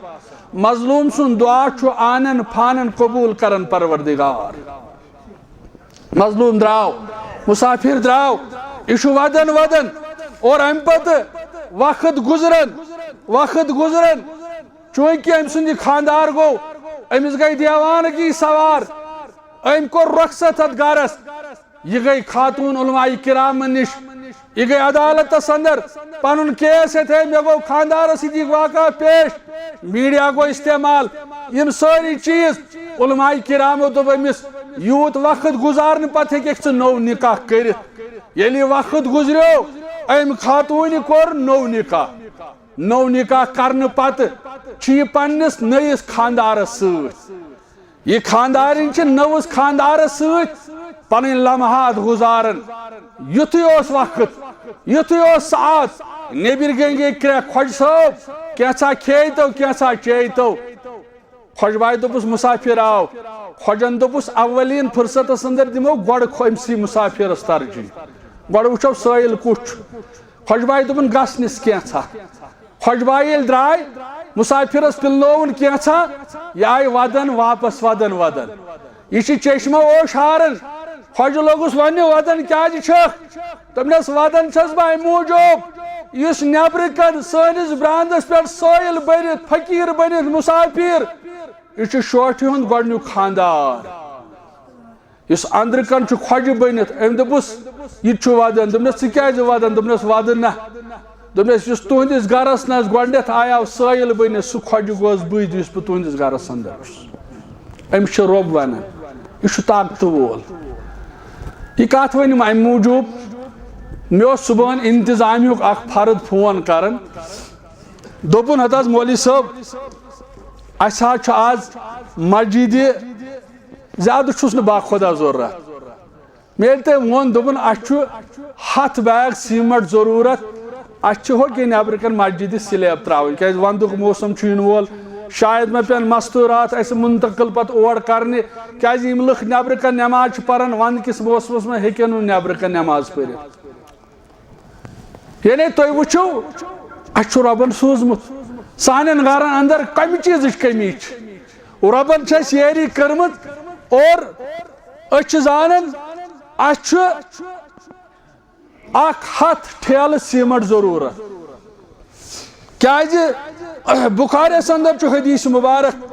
S1: مظلوم سُنٛد دعا چھُ آنن فانن قبول کران پروردگار مظلوم درٛاو مسافر درٛاو یہ چھُ ودان اور ام پتہٕ وقت گزرن چونکہ أمۍ سُنٛد یہِ خاندار گوٚو أمِس گٔے دیوانگی سوار أمۍ کوٚر رخصت اتھ گرس یہ گئی خاتون علماء کرام نش یہ گئی عدالتس اندر پنن کیس ہے مے گو خاندار سی واقعہ پیش میڈیا کو استعمال یم ساری چیز علماء کرامو دوپ امس یوت وقت گزارن پتہ ہیکھ نو نکاح کرت یلی وقت گزریو ام خاتون کور نو نکاح کرنے پتہ چھ پنس نئیس خاندارس ست یہ خاندارن چھ نوس خاندارس ست پن لمحات گزارن یتھے اس وقت یتھے اس ساعت نیبر گے کرے خۄش صٲب کینٛژھا کھیٚیتو کینٛژھا چیٚیتو خۄش باے دوٚپُس مسافر آو خۄجن دوٚپُس اولین فرصتس اندر دمو گۄڈٕ أمسٕے مسافرس ترجیح گۄڈٕ وٕچھو سٲیِل کُس چھُ خۄش باے دوٚپُن گژھنس کینٛژھا خۄش باے ییٚلہِ درٛاے مسافرس پِلنووُن کینٛژھا یہِ آیہِ ودن واپس ودن یہ چھِ چشمہ اوش ہارن خۄجہِ لوگُس وننہِ ودن کیٛازِ چھکھ دوٚپنس ودن چھس بہٕ امہِ موٗجوٗب یُس نیبرٕ کن سٲنِس برٛانٛدس پٮ۪ٹھ سٲیِل بٔرِتھ فقیٖر بٔنِتھ مسافر یہ چھُ شوٹھہِ ہُنٛد گۄڈنیُک خاندار یُس أنٛدرٕ کن چھُ خۄجہِ بٔنِتھ أمۍ دوٚپُس یہِ تہِ چھُ ودن دوٚپنس ژٕ کیٛازِ ودن دوٚپنس ودٕ نہ دوٚپنس یُس تُہنٛدِس گرس نس گۄڈنٮ۪تھ آیاو سٲیِل بٔنِتھ سُہ خۄجہِ گوس بٕے یُس بہٕ تُہنٛدِس گرس اندر چھُس أمِس چھُ رۄب ونان یہ چھُ طاقتہٕ وول یہ کتھ ؤنِم امہِ موٗجوٗب مےٚ اوس صُبحن انتظامیُک اکھ فرد فون کران دوٚپُن ہت حظ مولوی صٲب اسہِ حظ چھُ آز مسجدِ زیادٕ چھُس نہٕ باخۄدا ضروٗرت مےٚ ییٚلہِ تٔمۍ ووٚن دوٚپُن اسہِ چھُ 100 بیگ سیٖمٹ ضروٗرت اسہِ چھِ ہوٚکے نیبرٕ کن مسجدِ سلیب تراوٕنۍ کیٛازِ ونٛدُک موسم چھُ یِنہٕ وول شاید مےٚ پیٚن مستوٗرات اسہِ منتقل پتہٕ اور کرنہِ کیٛازِ یِم لُکھ نیبرٕ کن نٮ۪ماز چھِ پران ونٛدٕ کِس موسمس منٛز ہیٚکن نہٕ نیبرٕ کن نٮ۪ماز پٔرِتھ یعنی تُہۍ وٕچھِو اسہِ چھُ رۄبن سوٗزمُت سانٮ۪ن گرن اندر کمہِ چیٖزٕچ کٔمی چھِ رۄبن چھِ اسہِ یٲری کٔرمٕژ اور أسۍ چھِ زانان اسہِ چھُ 100 ٹھیلہٕ سیٖمٹ ضروٗرت کیٛازِ بُخاریس اندر چھُ حدیث مبارک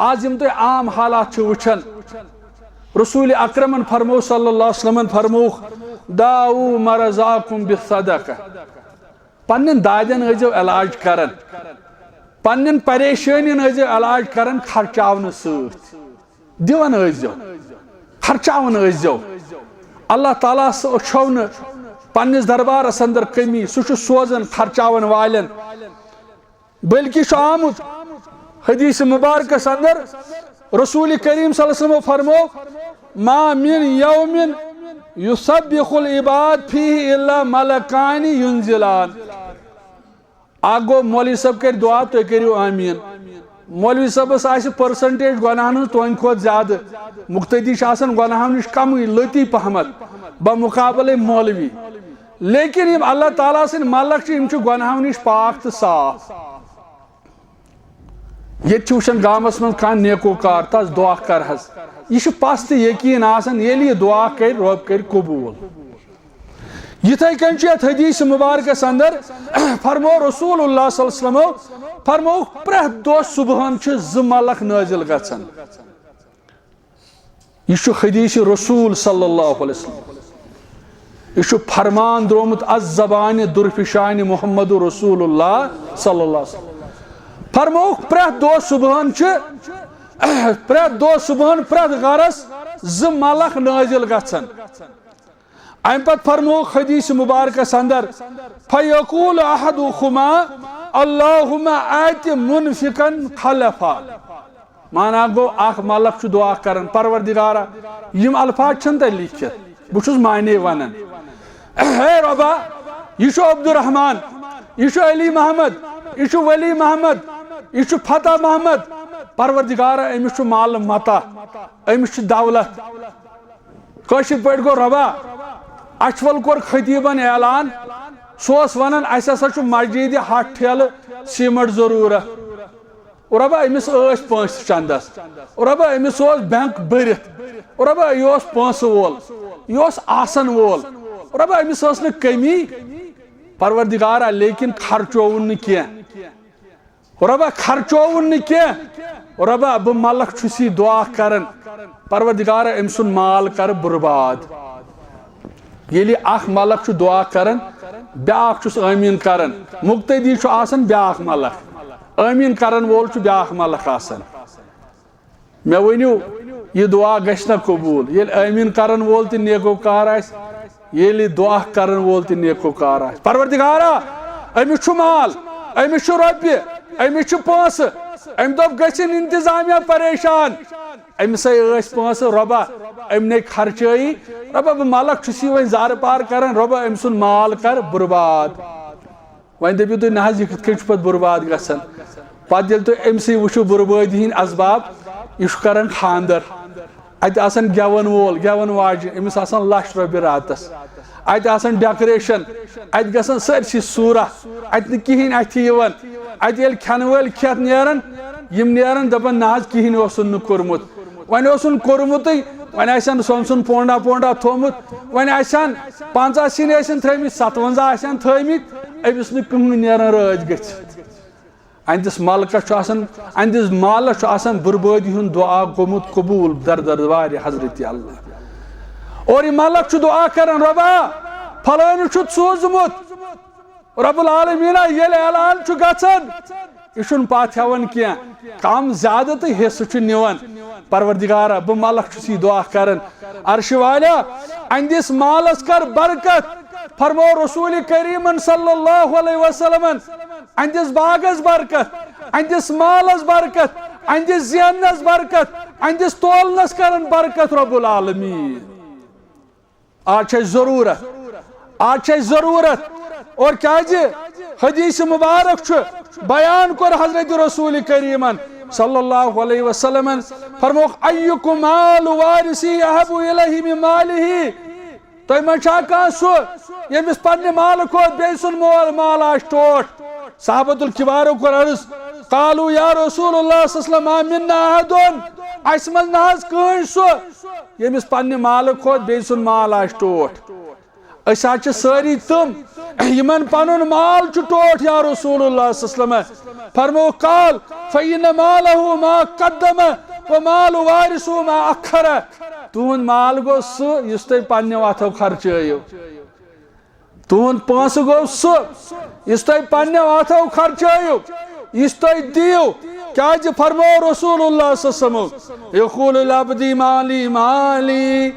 S1: آز یِم تُہۍ عام حالات چھِو وٕچھان رسول اکرمن فرمو صلی اللہ علیہ وسلمن فرموُکھ داؤ مرضاکم بالصدقہ پننٮ۪ن دادٮ۪ن ٲسۍزیو علاج کران پننٮ۪ن پریشٲنین ٲسۍزیو علاج کران خرچاونہٕ سۭتۍ دِوان ٲسۍزیو خرچاوان ٲسۍزیو اللہ تعالیٰ چھو نہٕ پننِس دربارس اندر کمی سُہ چھُ سوزان خرچاون والٮ۪ن بلکہ چھُ آمُت حدیث مبارکس اندر رسول کریم صلی اللہ علیہ وسلم فرمو ما من یوم یسبح العباد فیہ الا ملکان ینزلان گو مولوی صاحب کر دعا تُہۍ کٔرِو آمیٖن مولوی صاحبس آسہِ پرسنٹیج گۄناہن ہٕنٛز تُہنٛدِ کھۄتہٕ زیادٕ مُقتدی چھِ آسان گۄناہن نِش کمٕے لٔتی پہمتھ بمقابلے مولوی لیکن یِم اللہ تعالیٰ سٕنٛدۍ ملک چھِ یِم چھِ گۄناہو نِش پاک تہٕ صاف ییٚتہِ چھِ وٕچھان گامس منٛز کانٛہہ نیکوکار تس دعا کر حظ یہ چھُ پس تہٕ یقیٖن آسان ییٚلہِ یہِ دعا کرِ رۄب کرِ قبوٗل یِتھے کٔنۍ چھُ یتھ حدیث مبارکس اندر فرمو رسول اللہ صلی اللہ علیہ وسلم فرمو پرٛٮ۪تھ دۄہ صبحن چھِ 2 ملک نٲزِل گژھان یہ چھُ حدیث رسول صلی اللہ علیہ وسلم یہ چھُ فرمان درٛومُت الزبانہِ درفشانہِ محمد رسول اللہ صلی اللہ علیہ وسلم فرمو پرٛٮ۪تھ دۄہ صبحن چھِ پرٛٮ۪تھ گرس 2 ملک نٲزِل گژھان امہِ پتہٕ فرمو حدیث مبارکس اندر فیقول احدُہما اللہم آتِ منفقن خلفا مانا گو اکھ ملک چھُ دعا کران پروردگارا یِم الفاظ چھِنہٕ تتہِ لیکھِتھ بہٕ چھُس معنے ونان ہے رۄبا یہِ چھُ عبدالرحمان یہِ چھُ علی محمد یہِ چھُ ولی محمد یہِ چھُ فتح محمد پروردگارا أمِس چھُ مال متا أمِس چھُ دولت کٲشِر پٲٹھۍ گوٚو رۄبا اچھول کوٚر خطیٖبن اعلان سُہ اوس ونان اسہِ ہسا چھُ مسجدِ 100 ٹھیلہٕ سیٖمٹ ضروٗرت رۄبا أمِس ٲسۍ پونٛسہٕ چندس رۄبا أمِس اوس بینک بٔرِتھ رۄبا یہِ اوس پونٛسہٕ وول یہِ اوس آسن وول رۄبا أمِس ٲس نہٕ کٔمی پروردگارا لیکن خرچووُن نہٕ کینٛہہ رۄبا خرچووُن نہٕ کینٛہہ رۄبا بہٕ ملک چھُس یہِ دعا کران پروردگارا أمۍ سُنٛد مال کر برباد ییٚلہِ اکھ ملک چھُ دعا کران بیاکھ چھُس آمیٖن کران مقتدی چھُ آسان بیاکھ ملک آمیٖن کران وول چھُ بیاکھ ملک آسان مےٚ ؤنِو یہ دعا گژھِ نا قبوٗل ییٚلہِ آمیٖن کران وول تہِ نیکوکار آسہِ ییٚلہِ دعا کران وول تہِ نیکوکار آسہِ پروردگارا أمِس چھُ مال أمِس چھُ رۄپیہِ أمِس چھُ پونٛسہٕ أمۍ دوٚپ گٔژھِنۍ انتظامیہ پریشان أمِسے ٲسۍ پونٛسہٕ رۄبا أمۍ نے خرچٲیی رۄبا بہٕ ملک چھُس یہِ وۄنۍ زارٕ پار کران رۄبا أمۍ سُنٛد مال کر بُرباد وۄنۍ دٔپِو تُہۍ نہ حظ یہِ کِتھ کٔنۍ چھُ پتہٕ بُرباد گژھان پتہٕ ییٚلہِ تُہۍ أمسٕے وٕچھِو بُربٲدی ہِنٛدۍ اسباب یہِ چھُ کران خانٛدر اتہِ آسان گٮ۪ون وول گٮ۪ون واجہِ أمِس آسان لچھ رۄپیہِ راتس اتہِ آسان ڈیکوریشن اتہِ گژھان سٲرسٕے سوٗرہ اتہِ نہٕ کِہیٖنۍ اتھِ یِوان اتہِ ییٚلہِ کھٮ۪نہٕ وٲلۍ کھٮ۪تھ نیران یِم نیران دپان نہ حظ کِہیٖنۍ اوسُن نہٕ کوٚرمُت وۄنۍ اوسُن کوٚرمُتٕے وۄنۍ آسن سۄن پونٛڈا پونٛڈا تھوٚمُت وۄنۍ آسن 50 سِنۍ ٲسِن تھٲمٕتۍ 57 آسن تھٲمٕتۍ أمِس نہٕ کٕہٕنۍ نیران رٲچھ گٔژھِتھ اہندِس مالکس چھُ آسان اہندِس مالس چھُ آسان بُربٲدی ہُنٛد دعا گوٚمُت قبوٗل دربارِ حضرت اللہ اور یہِ ملک چھُ دعا کران رۄبا فلٲنۍ چھُتھ سوٗزمُت رب العالمیٖنہ ییٚلہِ اعلان چھُ گژھان یہِ چھُنہٕ پتھ ہٮ۪وان کینٛہہ کم زیادٕ تہٕ حصہٕ چھُ نِوان پروردگارا بہٕ ملک چھُس یہِ دعا کران عرشہِ والیٰ اہندِس مالس کر برکت فرمو رسول کریٖمن صلی اللہ علیہ وسلمن اہندِس باغس برکت اہندِس مالس برکت اہندِس زیننس برکت اہندِس تولنس کرن برکت رب العالمیٖن آج چھِ اَسہِ ضروٗرت آج چھِ اَسہِ ضروٗرت اور کیازِ حدیث مبارک چھُ بیان کوٚر حضرت رسول کریٖمن صلی اللہ علیہ وسلمن فرموکھ ایُکُم مال وارثی احب الیہ من مالہ تۄہہِ منٛز چھا کانٛہہ سُہ ییٚمِس پننہِ مالہٕ کھۄتہٕ بیٚیہِ سُنٛد مول مال آسہِ ٹوٹھ صحابۃ الکبارو کوٚر عرض قالوا یا رسول اللہ صلی اللہ علیہ وسلم ما منا احدٌ اسہِ منٛز نہ حظ کٕہٕنۍ سُہ ییٚمِس پننہِ مالہٕ کھۄتہٕ بیٚیہِ سُنٛد مال آسہِ ٹوٹھ أسۍ حظ چھِ سٲری تِم یِمن پنُن مال چھُ ٹوٹھ یا رسول اللہ صلی اللہ علیہ وسلم فرمو قال فإن مالہ ما قدم ومال وارثہ ما اخر تُہُنٛد مال گوٚو سُہ یُس تُہۍ پننیو اتھو خرچٲیِو تُہُنٛد پونٛسہٕ گوٚو سُہ یُس تُہۍ پننیو اتھو خرچٲیِو یُس تُہۍ دِیِو کیازِ فرمو رسول اللہ صلی اللہ علیہ وسلم یقول العبد مالی مالی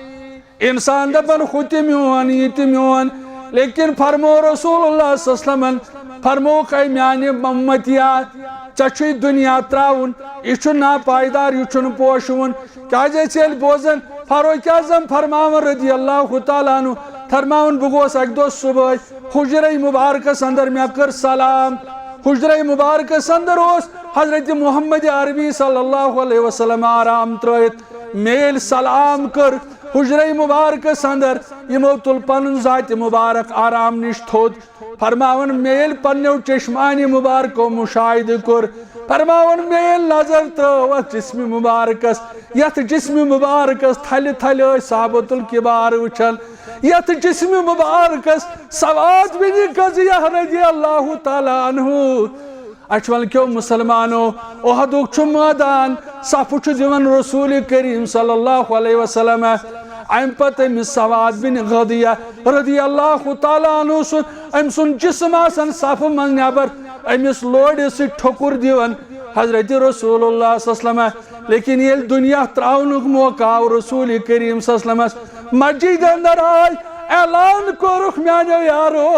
S1: انسان دپان ہُہ تہِ میون یہِ تہِ میون لیکن فرمو رسول اللہ صلی اللہ علیہ وسلم فرموکھ اے میانہِ اُمتیا ژےٚ چھُے دُنیا تراوُن یہِ چھُ ناپایدار یہِ چھُنہٕ پوشوُن کیازِ أسۍ ییٚلہِ بوزان فاروق اعظم فرماوان رضی اللہ تعالیٰ عنہ فرماوان بہٕ گوس اکہِ دۄہ صبحٲے حُجرے مُبارکس اندر مےٚ کٔر سلام حُجرے مُبارکس اندر اوس حضرت محمد عربی صلی اللہ علیہ وسلم آرام ترٲیِتھ مےٚ ییٚلہِ سلام کٔر حُجرے مُبارکس اندر یِمو تُل پنُن ذاتہِ مُبارک آرام نِش تھوٚد فرماوان مےٚ ییٚلہِ پننیو چشمانہِ مُبارکو مُشاہدٕ کوٚر فرماوان مےٚ ییٚلہِ نظر ترٲو اتھ جسمِ مُبارکس یتھ جسمِ مُبارکس تھلہِ تھلہِ ٲسۍ صحابۃ الکبار وٕچھان یتھ جسمِ مُبارکس سواد بن قضیہ رضی اللہ تعالیٰ عنہ اچھِ ولکیو مسلمانو احدُک چھُ مٲدان صفہٕ چھُ دِوان رسول کریم صلی اللہ علیہ وسلم امہِ پتہٕ أمِس سواد بن غدیہ رضی اللہ تعالیٰ عنہ سُنٛد أمۍ سُنٛد جسم آسان صفہٕ منٛز نٮ۪بر أمِس لورِ سۭتۍ ٹھوٚکُر دِوان حضرت رسول اللہ صلی اللہ علیہ وسلم لیکن ییٚلہِ دُنیا تراونُک موقعہٕ آو رسول کریم صلی اللہ علیہ وسلمس مسجد اندر آے اعلان کوٚرُکھ میانیو یارو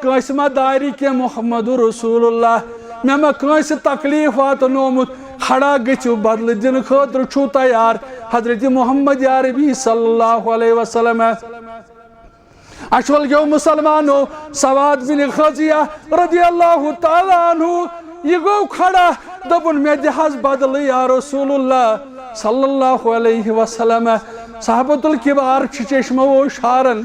S1: کٲنٛسہِ ما دارِ کینٛہہ محمد رسول اللہ مےٚ ما کٲنٛسہِ تکلیٖف واتنومُت کھڑا گٔژھِو بدلہٕ دِنہٕ خٲطرٕ چھُو تیار حضرت محمد عربی صلی اللہ علیہ وسلم اچھِ ولکیو مسلمانو سواد بن غزیہ رضی اللہ تعالیٰ عنہ یہ گو کھڑا دپُن مےٚ دِ حظ بدلہٕ یا رسول اللہ صلی اللہ علیہ وسلم صحابۃ الکبار چھِ چشمو شارن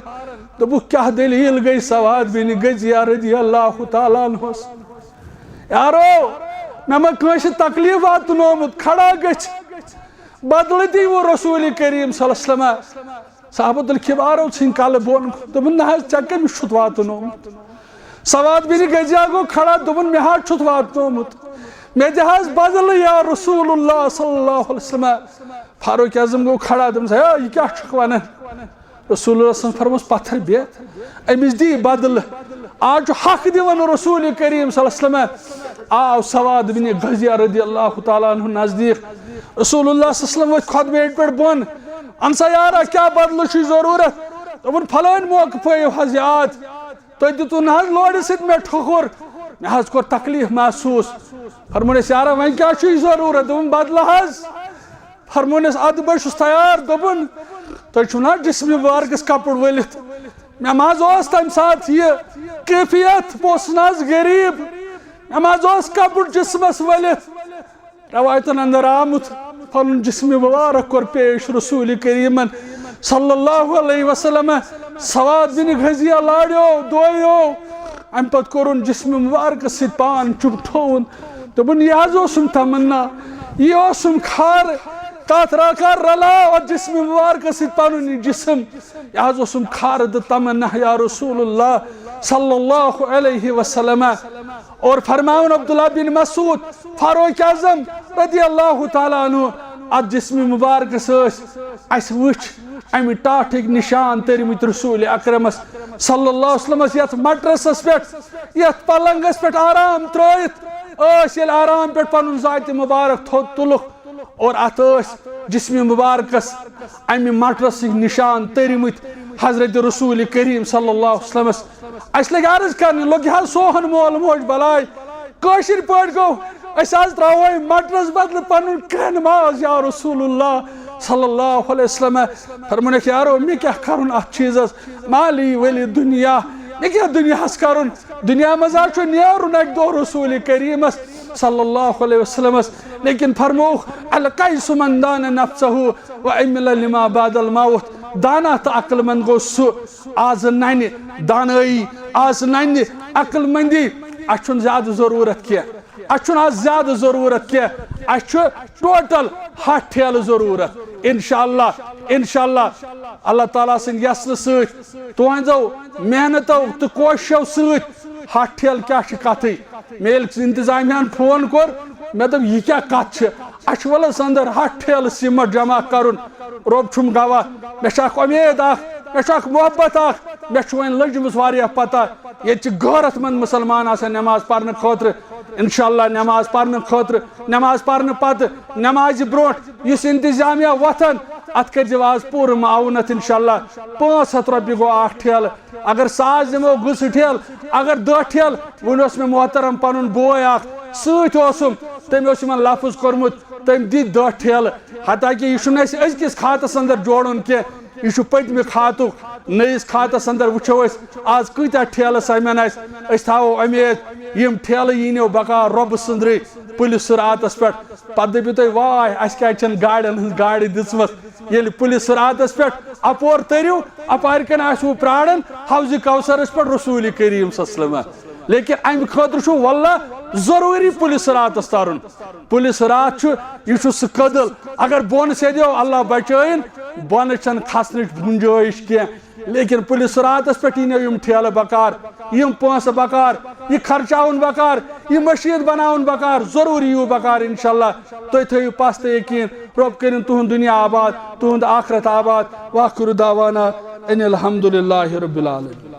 S1: دوٚپُکھ کیٛاہ دٔلیٖل گٔے سواد بن غزیہ رضی اللہ تعالیٰ عنہس یارو مےٚ ما کٲنٛسہِ تکلیٖف واتنومُت کھڑا گٔژھِ بدلہٕ دیٖوٕ رسول کریم صلی اللہ علیہ وسلم صحابۃ الکبارو ژھٕنۍ کلہٕ بۄن دوٚپُن نہ حظ ژےٚ کٔمِس چھُتھ واتنومُت سواد بن غزیہ گوٚو کھڑا دوٚپُن مےٚ حظ چھُتھ واتنومُت مےٚ دِ حظ بدلہٕ یا رسول اللہ صلی اللہ علیہ وسلم فاروق اعظم گوٚو کھڑا دوٚپمس ہے یہِ کیٛاہ چھُکھ ونان رسول اللہ صلی اللہ علیہ وسلم فرموس پتھر بیٚہہ أمِس دی بدلہٕ آج حق دیون رسول کریم صلی اللہ علیہ وسلم آو سواد بن غزیہ رضی اللہ تعالیٰ عنہ نزدیک رسول اللہ صلی اللہ علیہ وسلم وچ خود بیٹ پر بون انسا یارا کیا بدلو چھ ضرورت دپن فلان موقع پیو حض یاد تو دتو نہ لوڑ سۭتۍ مےٚ ٹھوکر مےٚ حظ کوٚر تکلیف محسوس فرمونس یارا وۄنۍ کیٛاہ چھُے ضروٗرت دوٚپُن بدلہٕ حظ فرمونس ادٕ بہٕ چھُس تیار دوٚپُن تُہۍ چھُو نا جسمِ مبارکس کپُر ؤلِتھ مےٚ ما حظ اوس تمہِ ساتہٕ یہِ کیفیت بہٕ اوسُس نہ حظ غریٖب مےٚ ما حظ اوس کپُر جسمس ؤلِتھ روایتن اندر آمُت پنُن جسمِ مبارک کوٚر پیش رسول کریٖمن صلی اللہ علیہ وسلم سواد بن غزیہ لاڑیو دویو ام پت کورن جسم مبارک سۭتۍ پان چُپٹھوُن دوٚپُن یہِ حظ اوسُم تمنا یہِ اوسُم خار تتھ راکار رلاو اتھ جسم مبارک سۭتۍ پنُن یہِ جسم یہِ حظ اوسُم خار تہٕ تمنا یا رسول اللہ صلی اللہ علیہ وسلم اور فرماون عبداللہ بن مسعود فاروق اعظم رضی اللہ تعالیٰ عنہ ات جسم مبارک اس وچ امی ٹاٹھک نشان ترمت رسول اکرمس صلی اللہ علیہ وسلم یت مٹرسس پہ یت پلنگس پہ آرام ترٲیِتھ ییٚلہِ آرام پہ پنُن ذات مبارک تھوٚد تُلُکھ اور ات جسم مبارکس امی مٹرسک نشان ترمت حضرت رسول کریم صلی اللہ علیہ وسلم اس لگہِ عرض کرنہِ لوٚگ یہِ حظ سوہن مول موج بلاے کٲشِر پٲٹھۍ گوٚو أسۍ حظ ترٛاوو مٹرس بدلہٕ پنُن کرٛہنہِ ماز یا رسول اللہ صلی اللہ علیہ وسلم فرمونکھ یارو مےٚ کیٛاہ کرُن اتھ چیٖزس مالی ولی دنیا مےٚ کیٛاہ دُنیاہس کرُن دنیا منٛز حظ چھُ نیرُن اکہِ دۄہ رسول کریٖمس صلی اللہ علیہ وسلمس لیکن فرمووُکھ القیس من دان نفسہ وعمل لما بعد الموت دانا تہٕ عقل مند گوٚو سُہ آز ننہِ دانٲیی آز ننہِ عقل مندی اسہِ چھُنہٕ زیادٕ ضروٗرت کینٛہہ اسہِ چھُنہٕ آز زیادٕ ضروٗرت کینٛہہ اسہِ چھُ ٹوٹل 8 ٹھیلہٕ ضروٗرت انشاءاللہ اللہ تعالیٰ سٕنٛدِ یَسرٕ سۭتۍ تُہنٛزو محنتو تہٕ کوششو سۭتۍ 8 ٹھیلہٕ کیٛاہ چھِ کتھٕے مےٚ ییٚلہِ انتظامیہن فون کوٚر مےٚ دوٚپ یہِ کیٛاہ کتھ چھِ اسہِ چھُ ولس اندر 8 ٹھیلہٕ سیٖمٹ جمع کرُن رۄب چھُم گواہ مےٚ چھِ اکھ اُمید اکھ مےٚ چھُ اکھ محبت اکھ مےٚ چھُ وۄنۍ لٔجمٕژ واریاہ پتہ ییٚتہِ چھِ غٲرت مند مُسلمان آسان نٮ۪ماز پرنہٕ خٲطرٕ انشاءاللہ نٮ۪ماز پرنہٕ خٲطرٕ نٮ۪ماز پرنہٕ پتہٕ نٮ۪مازِ برونٛٹھ یُس انتظامیہ وۄتھان اتھ کٔرزِ آز پوٗرٕ معاونت انشاءاللہ 500 رۄپیہِ گوٚو 8 ٹھیلہٕ اگر 100 دِمو گُسہٕ ٹھیلہٕ اگر 10 ٹھیلہٕ وُنہِ اوس مےٚ محترم پنُن بوے اکھ سۭتۍ اوسُم تٔمۍ اوس یِمن لفظ کوٚرمُت تٔمۍ دِتۍ 10 ٹھیلہٕ حتاکہِ یہِ چھُنہٕ اَسہِ أزکِس کھاتس اندر جوڑُن کینٛہہ یہِ چھُ پٔتمہِ کھاتُک نٔیِس کھاتس اندر وٕچھو أسۍ آز کۭتیاہ ٹھیلہٕ سَمن اَسہِ أسۍ تھاوو اُمید یِم ٹھیلہٕ ییٖنو بقار رۄبہٕ سٕنٛدرٕے پُلِس راتس پٮ۪ٹھ پتہٕ دٔپِو تُہۍ واے اَسہِ کیٛازِ چھنہٕ گاڑٮ۪ن ہٕنٛز گاڑِ دِژمٕژ ییٚلہِ پُلِس راتس پٮ۪ٹھ اپور تٔرِو اپارِ کِنۍ آسِوٕ پرٛاران حوضِ کوثرس پٮ۪ٹھ رسول کریم صلی اللہ علیہ وسلم لیکن امہِ خٲطرٕ چھُ واللہ ضروٗری پُلِس راتس ترُن پُلِس رات چھُ یہِ چھُ سُہ کٔدٕل اگر بۄن سیٚدیو اللہ بچٲیِن بۄنہٕ چھنہٕ کھسنٕچ گُنجٲیِش کینٛہہ لیکن پُلِس راتس پٮ۪ٹھ ییٖنو یِم ٹھیلہٕ بکار یِم پونٛسہٕ بکار یہِ خرچاوُن بکار یہِ مٔشیٖد بناوُن بکار ضروٗری یِیِو بکار انشاءاللہ تُہۍ تھٲیِو پستہٕ یقیٖن رۄب کٔرِن تُہُنٛد دُنیا آباد تُہُنٛد آخرت آباد وآخر دعوانا ان الحمدُللہ رب العالمین